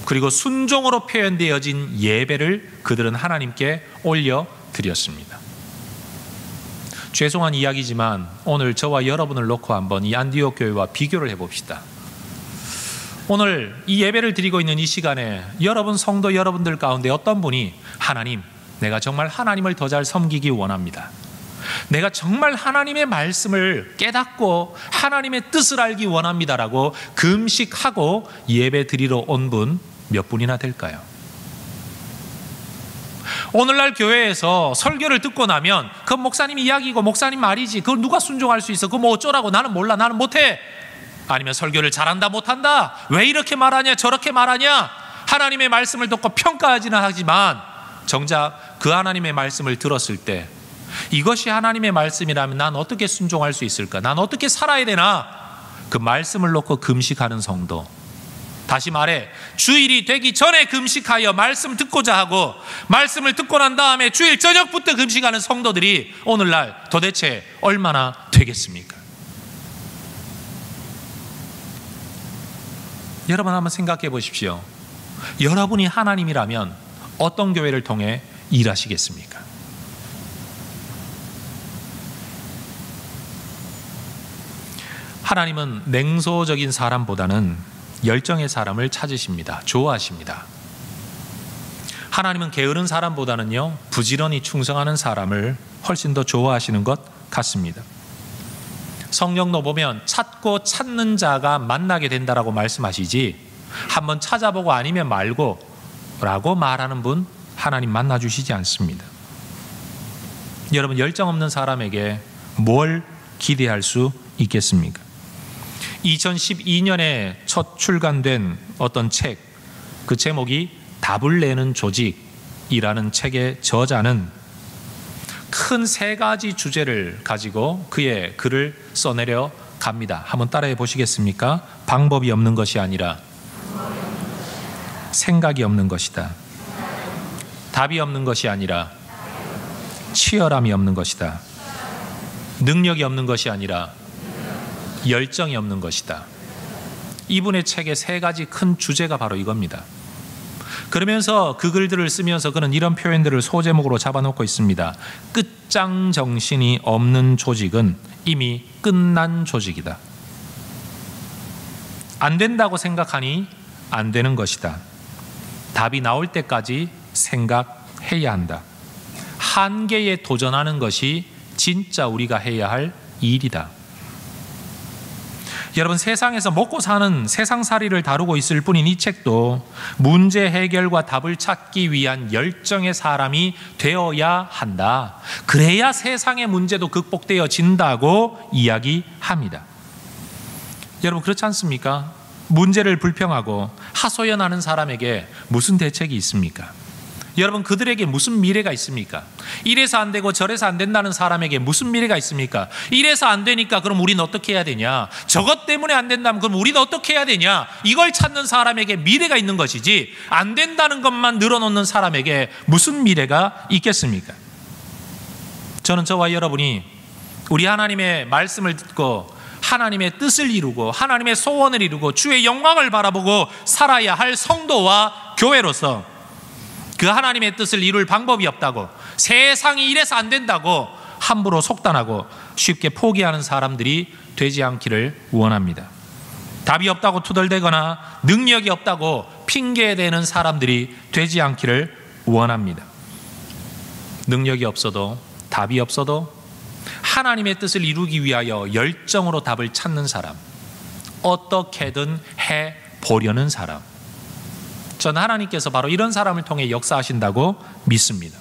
그리고 순종으로 표현되어진 예배를 그들은 하나님께 올려드렸습니다. 죄송한 이야기지만 오늘 저와 여러분을 놓고 한번 이 안디옥 교회와 비교를 해봅시다. 오늘 이 예배를 드리고 있는 이 시간에 여러분 성도 여러분들 가운데 어떤 분이 하나님, 내가 정말 하나님을 더 잘 섬기기 원합니다. 내가 정말 하나님의 말씀을 깨닫고 하나님의 뜻을 알기 원합니다라고 금식하고 예배 드리러 온 분 몇 분이나 될까요? 오늘날 교회에서 설교를 듣고 나면 그 목사님 이야기고 목사님 말이지, 그걸 누가 순종할 수 있어? 그거 뭐 어쩌라고, 나는 몰라, 나는 못해. 아니면 설교를 잘한다 못한다, 왜 이렇게 말하냐 저렇게 말하냐, 하나님의 말씀을 듣고 평가하지는 하지만 정작 그 하나님의 말씀을 들었을 때 이것이 하나님의 말씀이라면 난 어떻게 순종할 수 있을까, 난 어떻게 살아야 되나, 그 말씀을 놓고 금식하는 성도, 다시 말해 주일이 되기 전에 금식하여 말씀 듣고자 하고 말씀을 듣고 난 다음에 주일 저녁부터 금식하는 성도들이 오늘날 도대체 얼마나 되겠습니까? 여러분 한번 생각해 보십시오. 여러분이 하나님이라면 어떤 교회를 통해 일하시겠습니까? 하나님은 냉소적인 사람보다는 열정의 사람을 찾으십니다. 좋아하십니다. 하나님은 게으른 사람보다는요, 부지런히 충성하는 사람을 훨씬 더 좋아하시는 것 같습니다. 성경도 보면 찾고 찾는 자가 만나게 된다라고 말씀하시지, 한번 찾아보고 아니면 말고 라고 말하는 분 하나님 만나주시지 않습니다. 여러분, 열정 없는 사람에게 뭘 기대할 수 있겠습니까? 2012년에 첫 출간된 어떤 책, 그 제목이 답을 내는 조직이라는 책의 저자는 큰 세 가지 주제를 가지고 그의 글을 써내려 갑니다. 한번 따라해 보시겠습니까? 방법이 없는 것이 아니라 생각이 없는 것이다. 답이 없는 것이 아니라 치열함이 없는 것이다. 능력이 없는 것이 아니라 열정이 없는 것이다. 이분의 책의 세 가지 큰 주제가 바로 이겁니다. 그러면서 그 글들을 쓰면서 그는 이런 표현들을 소제목으로 잡아놓고 있습니다. 끝장 정신이 없는 조직은 이미 끝난 조직이다. 안 된다고 생각하니 안 되는 것이다. 답이 나올 때까지 생각해야 한다. 한계에 도전하는 것이 진짜 우리가 해야 할 일이다. 여러분, 세상에서 먹고 사는 세상살이를 다루고 있을 뿐인 이 책도 문제 해결과 답을 찾기 위한 열정의 사람이 되어야 한다. 그래야 세상의 문제도 극복되어진다고 이야기합니다. 여러분, 그렇지 않습니까? 문제를 불평하고 하소연하는 사람에게 무슨 대책이 있습니까? 여러분, 그들에게 무슨 미래가 있습니까? 이래서 안 되고 저래서 안 된다는 사람에게 무슨 미래가 있습니까? 이래서 안 되니까 그럼 우리는 어떻게 해야 되냐? 저것 때문에 안 된다면 그럼 우리는 어떻게 해야 되냐? 이걸 찾는 사람에게 미래가 있는 것이지, 안 된다는 것만 늘어놓는 사람에게 무슨 미래가 있겠습니까? 저는 저와 여러분이 우리 하나님의 말씀을 듣고 하나님의 뜻을 이루고 하나님의 소원을 이루고 주의 영광을 바라보고 살아야 할 성도와 교회로서 그 하나님의 뜻을 이룰 방법이 없다고, 세상이 이래서 안 된다고 함부로 속단하고 쉽게 포기하는 사람들이 되지 않기를 원합니다. 답이 없다고 투덜대거나 능력이 없다고 핑계대는 사람들이 되지 않기를 원합니다. 능력이 없어도 답이 없어도 하나님의 뜻을 이루기 위하여 열정으로 답을 찾는 사람, 어떻게든 해보려는 사람, 저는 하나님께서 바로 이런 사람을 통해 역사하신다고 믿습니다.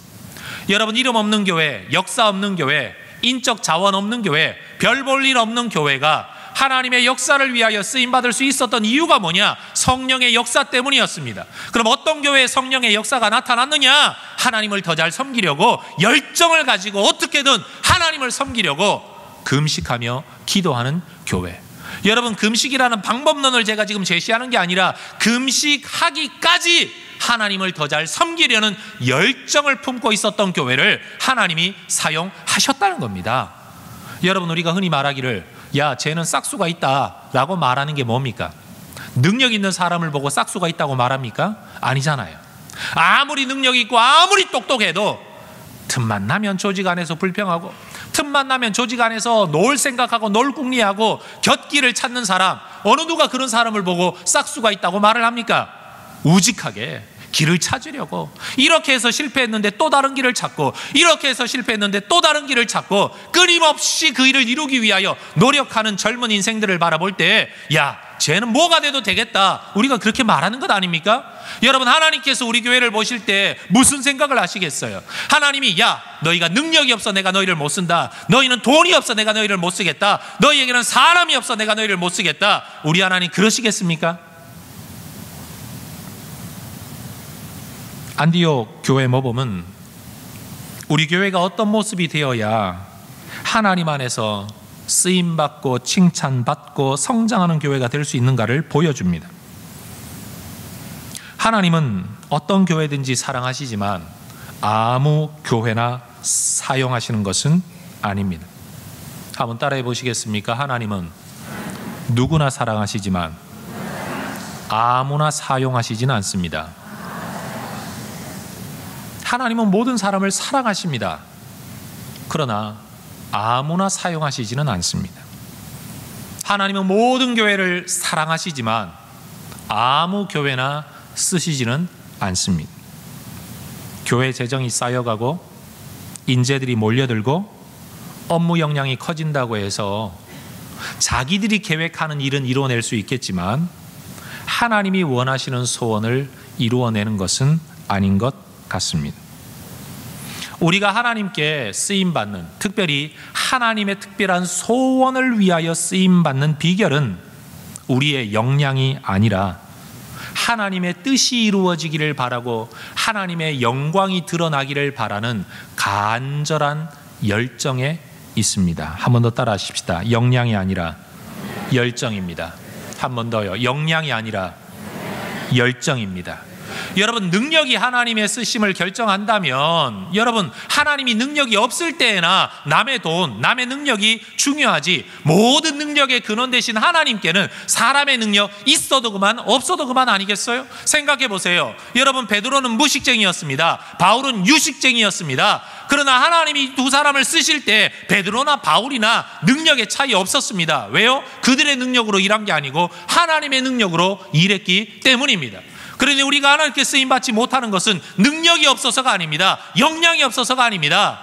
여러분, 이름 없는 교회, 역사 없는 교회, 인적 자원 없는 교회, 별 볼 일 없는 교회가 하나님의 역사를 위하여 쓰임받을 수 있었던 이유가 뭐냐? 성령의 역사 때문이었습니다. 그럼 어떤 교회에 성령의 역사가 나타났느냐? 하나님을 더 잘 섬기려고 열정을 가지고 어떻게든 하나님을 섬기려고 금식하며 기도하는 교회. 여러분, 금식이라는 방법론을 제가 지금 제시하는 게 아니라 금식하기까지 하나님을 더 잘 섬기려는 열정을 품고 있었던 교회를 하나님이 사용하셨다는 겁니다. 여러분, 우리가 흔히 말하기를 야, 쟤는 싹수가 있다라고 말하는 게 뭡니까? 능력 있는 사람을 보고 싹수가 있다고 말합니까? 아니잖아요. 아무리 능력 있고 아무리 똑똑해도 틈만 나면 조직 안에서 불평하고, 틈만 나면 조직 안에서 놀 생각하고 놀 궁리하고 곁길을 찾는 사람, 어느 누가 그런 사람을 보고 싹수가 있다고 말을 합니까? 우직하게 길을 찾으려고, 이렇게 해서 실패했는데 또 다른 길을 찾고, 이렇게 해서 실패했는데 또 다른 길을 찾고, 끊임없이 그 일을 이루기 위하여 노력하는 젊은 인생들을 바라볼 때 야, 쟤는 뭐가 돼도 되겠다, 우리가 그렇게 말하는 것 아닙니까? 여러분, 하나님께서 우리 교회를 보실 때 무슨 생각을 하시겠어요? 하나님이 야, 너희가 능력이 없어 내가 너희를 못 쓴다, 너희는 돈이 없어 내가 너희를 못 쓰겠다, 너희에게는 사람이 없어 내가 너희를 못 쓰겠다, 우리 하나님 그러시겠습니까? 안디옥 교회 모범은 우리 교회가 어떤 모습이 되어야 하나님 안에서 쓰임받고 칭찬받고 성장하는 교회가 될 수 있는가를 보여줍니다. 하나님은 어떤 교회든지 사랑하시지만 아무 교회나 사용하시는 것은 아닙니다. 한번 따라해 보시겠습니까? 하나님은 누구나 사랑하시지만 아무나 사용하시지는 않습니다. 하나님은 모든 사람을 사랑하십니다. 그러나 아무나 사용하시지는 않습니다. 하나님은 모든 교회를 사랑하시지만 아무 교회나 쓰시지는 않습니다. 교회 재정이 쌓여가고 인재들이 몰려들고 업무 역량이 커진다고 해서 자기들이 계획하는 일은 이루어낼 수 있겠지만 하나님이 원하시는 소원을 이루어내는 것은 아닌 것 같습니다. 우리가 하나님께 쓰임받는, 특별히 하나님의 특별한 소원을 위하여 쓰임받는 비결은 우리의 역량이 아니라 하나님의 뜻이 이루어지기를 바라고 하나님의 영광이 드러나기를 바라는 간절한 열정에 있습니다. 한 번 더 따라 하십시다. 역량이 아니라 열정입니다. 한 번 더요. 역량이 아니라 열정입니다. 여러분, 능력이 하나님의 쓰심을 결정한다면 여러분, 하나님이 능력이 없을 때에나 남의 돈, 남의 능력이 중요하지, 모든 능력의 근원 되신 하나님께는 사람의 능력 있어도 그만 없어도 그만 아니겠어요? 생각해 보세요. 여러분, 베드로는 무식쟁이였습니다. 바울은 유식쟁이였습니다. 그러나 하나님이 두 사람을 쓰실 때 베드로나 바울이나 능력의 차이 없었습니다. 왜요? 그들의 능력으로 일한 게 아니고 하나님의 능력으로 일했기 때문입니다. 그러니 우리가 하나님께 쓰임받지 못하는 것은 능력이 없어서가 아닙니다. 역량이 없어서가 아닙니다.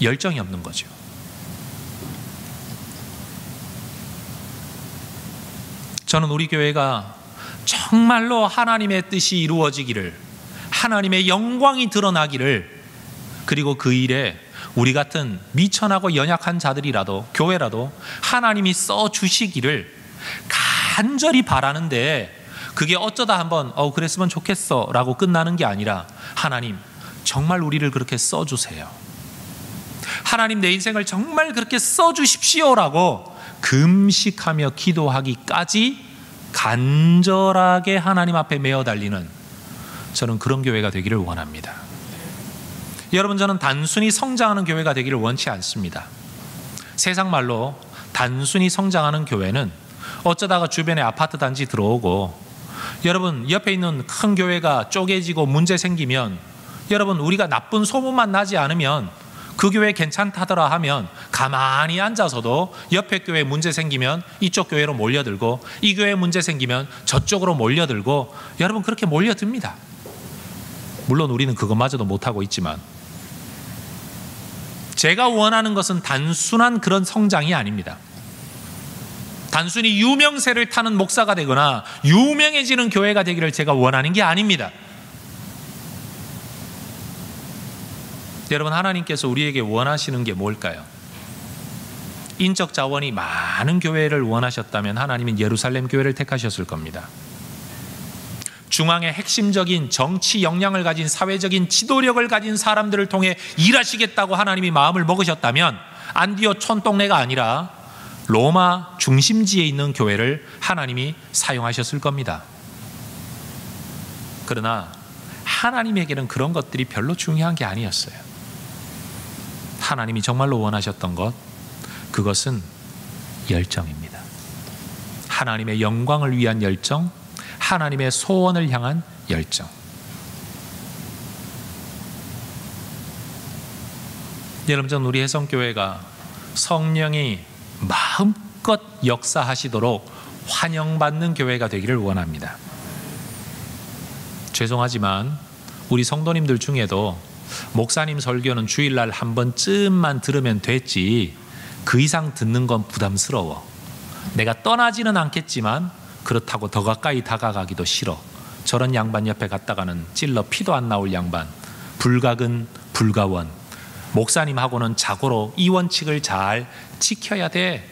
열정이 없는 거죠. 저는 우리 교회가 정말로 하나님의 뜻이 이루어지기를, 하나님의 영광이 드러나기를, 그리고 그 일에 우리 같은 미천하고 연약한 자들이라도, 교회라도 하나님이 써주시기를 간절히 바라는데, 그게 어쩌다 한번 그랬으면 좋겠어 라고 끝나는 게 아니라 하나님 정말 우리를 그렇게 써주세요, 하나님 내 인생을 정말 그렇게 써주십시오 라고 금식하며 기도하기까지 간절하게 하나님 앞에 메어 달리는, 저는 그런 교회가 되기를 원합니다. 여러분, 저는 단순히 성장하는 교회가 되기를 원치 않습니다. 세상 말로 단순히 성장하는 교회는 어쩌다가 주변에 아파트 단지 들어오고, 여러분 옆에 있는 큰 교회가 쪼개지고 문제 생기면, 여러분 우리가 나쁜 소문만 나지 않으면 그 교회 괜찮다더라 하면 가만히 앉아서도 옆에 교회 문제 생기면 이쪽 교회로 몰려들고, 이 교회 문제 생기면 저쪽으로 몰려들고, 여러분 그렇게 몰려듭니다. 물론 우리는 그것마저도 못하고 있지만, 제가 원하는 것은 단순한 그런 성장이 아닙니다. 단순히 유명세를 타는 목사가 되거나 유명해지는 교회가 되기를 제가 원하는 게 아닙니다. 여러분, 하나님께서 우리에게 원하시는 게 뭘까요? 인적 자원이 많은 교회를 원하셨다면 하나님은 예루살렘 교회를 택하셨을 겁니다. 중앙의 핵심적인 정치 역량을 가진, 사회적인 지도력을 가진 사람들을 통해 일하시겠다고 하나님이 마음을 먹으셨다면 안디옥 촌동네가 아니라 로마 중심지에 있는 교회를 하나님이 사용하셨을 겁니다. 그러나 하나님에게는 그런 것들이 별로 중요한 게 아니었어요. 하나님이 정말로 원하셨던 것, 그것은 열정입니다. 하나님의 영광을 위한 열정, 하나님의 소원을 향한 열정. 여러분, 전 우리 혜성교회가 성령이 마음껏 역사하시도록 환영받는 교회가 되기를 원합니다. 죄송하지만 우리 성도님들 중에도 목사님 설교는 주일날 한 번쯤만 들으면 됐지 그 이상 듣는 건 부담스러워. 내가 떠나지는 않겠지만 그렇다고 더 가까이 다가가기도 싫어. 저런 양반 옆에 갔다가는 찔러 피도 안 나올 양반, 불가근 불가원. 목사님하고는 자고로 이 원칙을 잘 지켜야 돼.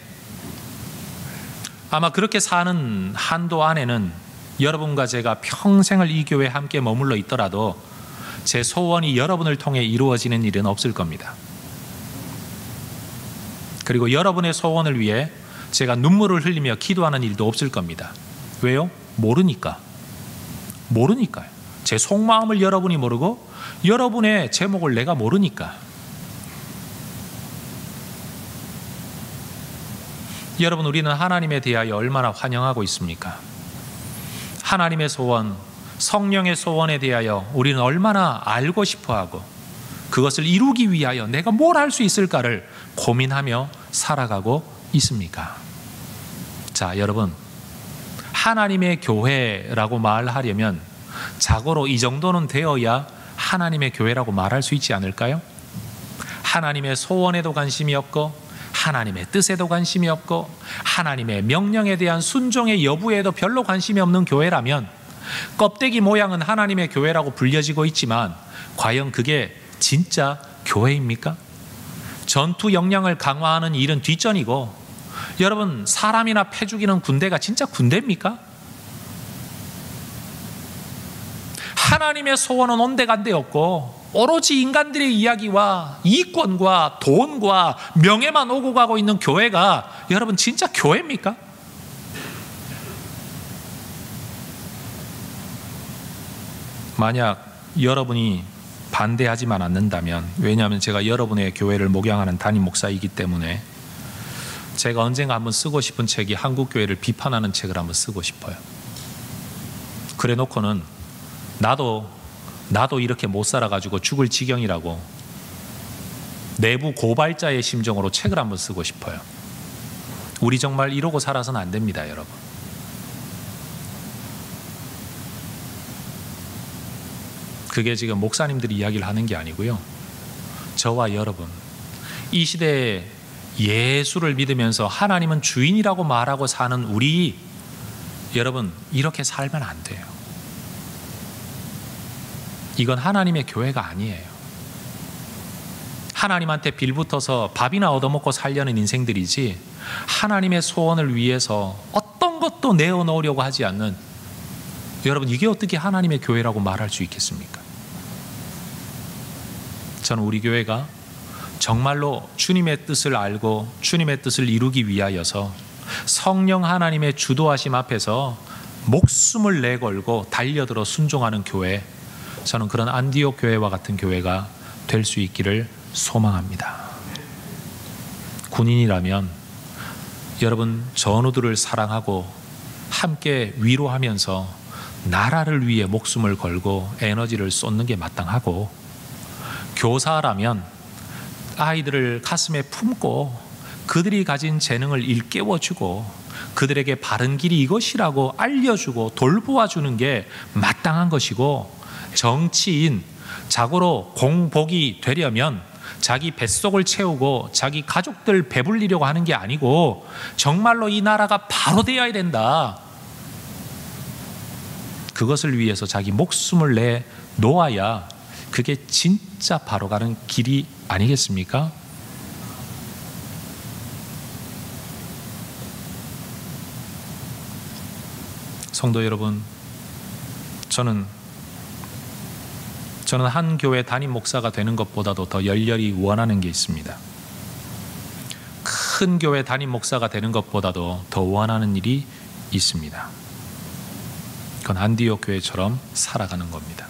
아마 그렇게 사는 한도 안에는 여러분과 제가 평생을 이 교회에 함께 머물러 있더라도 제 소원이 여러분을 통해 이루어지는 일은 없을 겁니다. 그리고 여러분의 소원을 위해 제가 눈물을 흘리며 기도하는 일도 없을 겁니다. 왜요? 모르니까요. 제 속마음을 여러분이 모르고 여러분의 제목을 내가 모르니까. 여러분, 우리는 하나님에 대하여 얼마나 환영하고 있습니까? 하나님의 소원, 성령의 소원에 대하여 우리는 얼마나 알고 싶어하고 그것을 이루기 위하여 내가 뭘 할 수 있을까를 고민하며 살아가고 있습니까? 자, 여러분, 하나님의 교회라고 말하려면 자고로 이 정도는 되어야 하나님의 교회라고 말할 수 있지 않을까요? 하나님의 소원에도 관심이 없고 하나님의 뜻에도 관심이 없고 하나님의 명령에 대한 순종의 여부에도 별로 관심이 없는 교회라면 껍데기 모양은 하나님의 교회라고 불려지고 있지만 과연 그게 진짜 교회입니까? 전투 역량을 강화하는 일은 뒷전이고, 여러분, 사람이나 패 죽이는 군대가 진짜 군대입니까? 하나님의 소원은 온데간데 없고 오로지 인간들의 이야기와 이권과 돈과 명예만 오고 가고 있는 교회가 여러분 진짜 교회입니까? 만약 여러분이 반대하지만 않는다면, 왜냐하면 제가 여러분의 교회를 목양하는 담임 목사이기 때문에 제가 언젠가 한번 쓰고 싶은 책이 한국교회를 비판하는 책을 한번 쓰고 싶어요. 그래 놓고는 나도 이렇게 못 살아가지고 죽을 지경이라고 내부 고발자의 심정으로 책을 한번 쓰고 싶어요. 우리 정말 이러고 살아서는 안 됩니다, 여러분. 그게 지금 목사님들이 이야기를 하는 게 아니고요, 저와 여러분, 이 시대에 예수를 믿으면서 하나님은 주인이라고 말하고 사는 우리, 여러분, 이렇게 살면 안 돼요. 이건 하나님의 교회가 아니에요. 하나님한테 빌붙어서 밥이나 얻어먹고 살려는 인생들이지, 하나님의 소원을 위해서 어떤 것도 내어놓으려고 하지 않는, 여러분, 이게 어떻게 하나님의 교회라고 말할 수 있겠습니까? 저는 우리 교회가 정말로 주님의 뜻을 알고 주님의 뜻을 이루기 위하여서 성령 하나님의 주도하심 앞에서 목숨을 내걸고 달려들어 순종하는 교회, 저는 그런 안디옥 교회와 같은 교회가 될 수 있기를 소망합니다. 군인이라면 여러분, 전우들을 사랑하고 함께 위로하면서 나라를 위해 목숨을 걸고 에너지를 쏟는 게 마땅하고, 교사라면 아이들을 가슴에 품고 그들이 가진 재능을 일깨워주고 그들에게 바른 길이 이것이라고 알려주고 돌보아주는 게 마땅한 것이고, 정치인, 자고로 공복이 되려면 자기 뱃속을 채우고 자기 가족들 배불리려고 하는 게 아니고 정말로 이 나라가 바로 되어야 된다, 그것을 위해서 자기 목숨을 내놓아야 그게 진짜 바로 가는 길이 아니겠습니까? 성도 여러분, 저는 한 교회 담임 목사가 되는 것보다도 더 열렬히 원하는 게 있습니다. 큰 교회 담임 목사가 되는 것보다도 더 원하는 일이 있습니다. 그건 안디옥 교회처럼 살아가는 겁니다.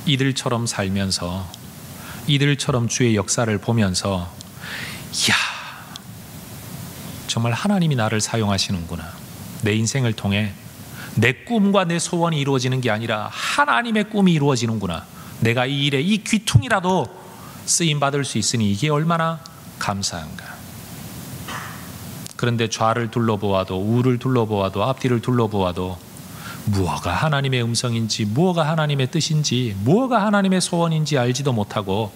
이들처럼 살면서 이들처럼 주의 역사를 보면서 이야, 정말 하나님이 나를 사용하시는구나. 내 인생을 통해 내 꿈과 내 소원이 이루어지는 게 아니라 하나님의 꿈이 이루어지는구나. 내가 이 일에 이 귀퉁이라도 쓰임받을 수 있으니 이게 얼마나 감사한가. 그런데 좌를 둘러보아도 우를 둘러보아도 앞뒤를 둘러보아도 무엇가 하나님의 음성인지, 무엇가 하나님의 뜻인지, 무엇가 하나님의 소원인지 알지도 못하고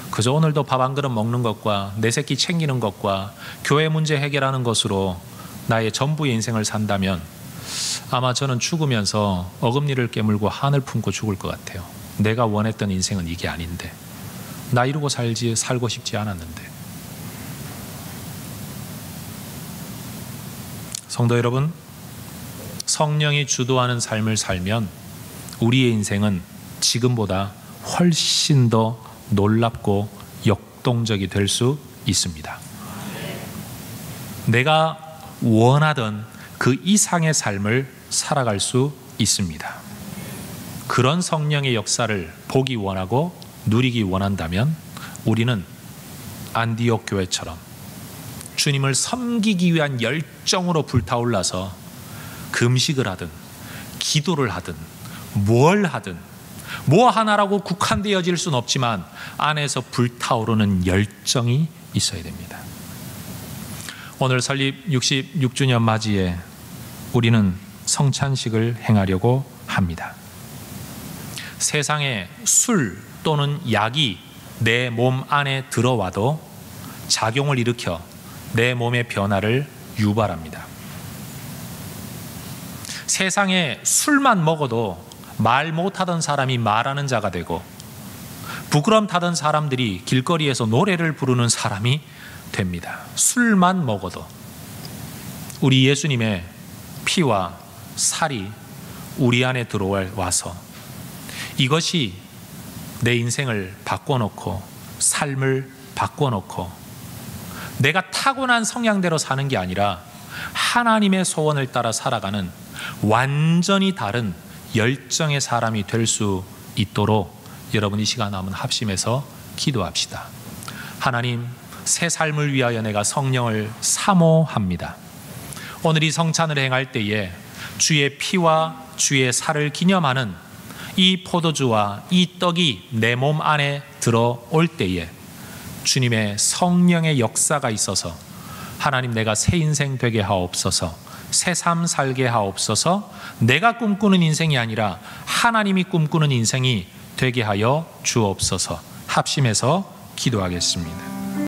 그저 오늘도 밥 한 그릇 먹는 것과 내 새끼 챙기는 것과 교회 문제 해결하는 것으로 나의 전부의 인생을 산다면 아마 저는 죽으면서 어금니를 깨물고 한을 품고 죽을 것 같아요. 내가 원했던 인생은 이게 아닌데, 나 이루고 살고 싶지 않았는데. 성도 여러분, 성령이 주도하는 삶을 살면 우리의 인생은 지금보다 훨씬 더 놀랍고 역동적이 될 수 있습니다. 내가 원하던 그 이상의 삶을 살아갈 수 있습니다. 그런 성령의 역사를 보기 원하고 누리기 원한다면 우리는 안디옥 교회처럼 주님을 섬기기 위한 열정으로 불타올라서 금식을 하든 기도를 하든 뭘 하든 뭐 하나라고 국한되어질 수는 없지만 안에서 불타오르는 열정이 있어야 됩니다. 오늘 설립 66주년 맞이에 우리는 성찬식을 행하려고 합니다. 세상에 술 또는 약이 내 몸 안에 들어와도 작용을 일으켜 내 몸의 변화를 유발합니다. 세상에 술만 먹어도 말 못하던 사람이 말하는 자가 되고 부끄럼 타던 사람들이 길거리에서 노래를 부르는 사람이 됩니다. 술만 먹어도. 우리 예수님의 피와 살이 우리 안에 들어와서 이것이 내 인생을 바꿔놓고 삶을 바꿔놓고 내가 타고난 성향대로 사는 게 아니라 하나님의 소원을 따라 살아가는 완전히 다른 열정의 사람이 될 수 있도록 여러분 이 시간 한번 합심해서 기도합시다. 하나님, 새 삶을 위하여 내가 성령을 사모합니다. 오늘 이 성찬을 행할 때에 주의 피와 주의 살을 기념하는 이 포도주와 이 떡이 내 몸 안에 들어올 때에 주님의 성령의 역사가 있어서 하나님, 내가 새 인생 되게 하옵소서, 새 삶 살게 하옵소서, 내가 꿈꾸는 인생이 아니라 하나님이 꿈꾸는 인생이 되게 하여 주옵소서. 합심해서 기도하겠습니다.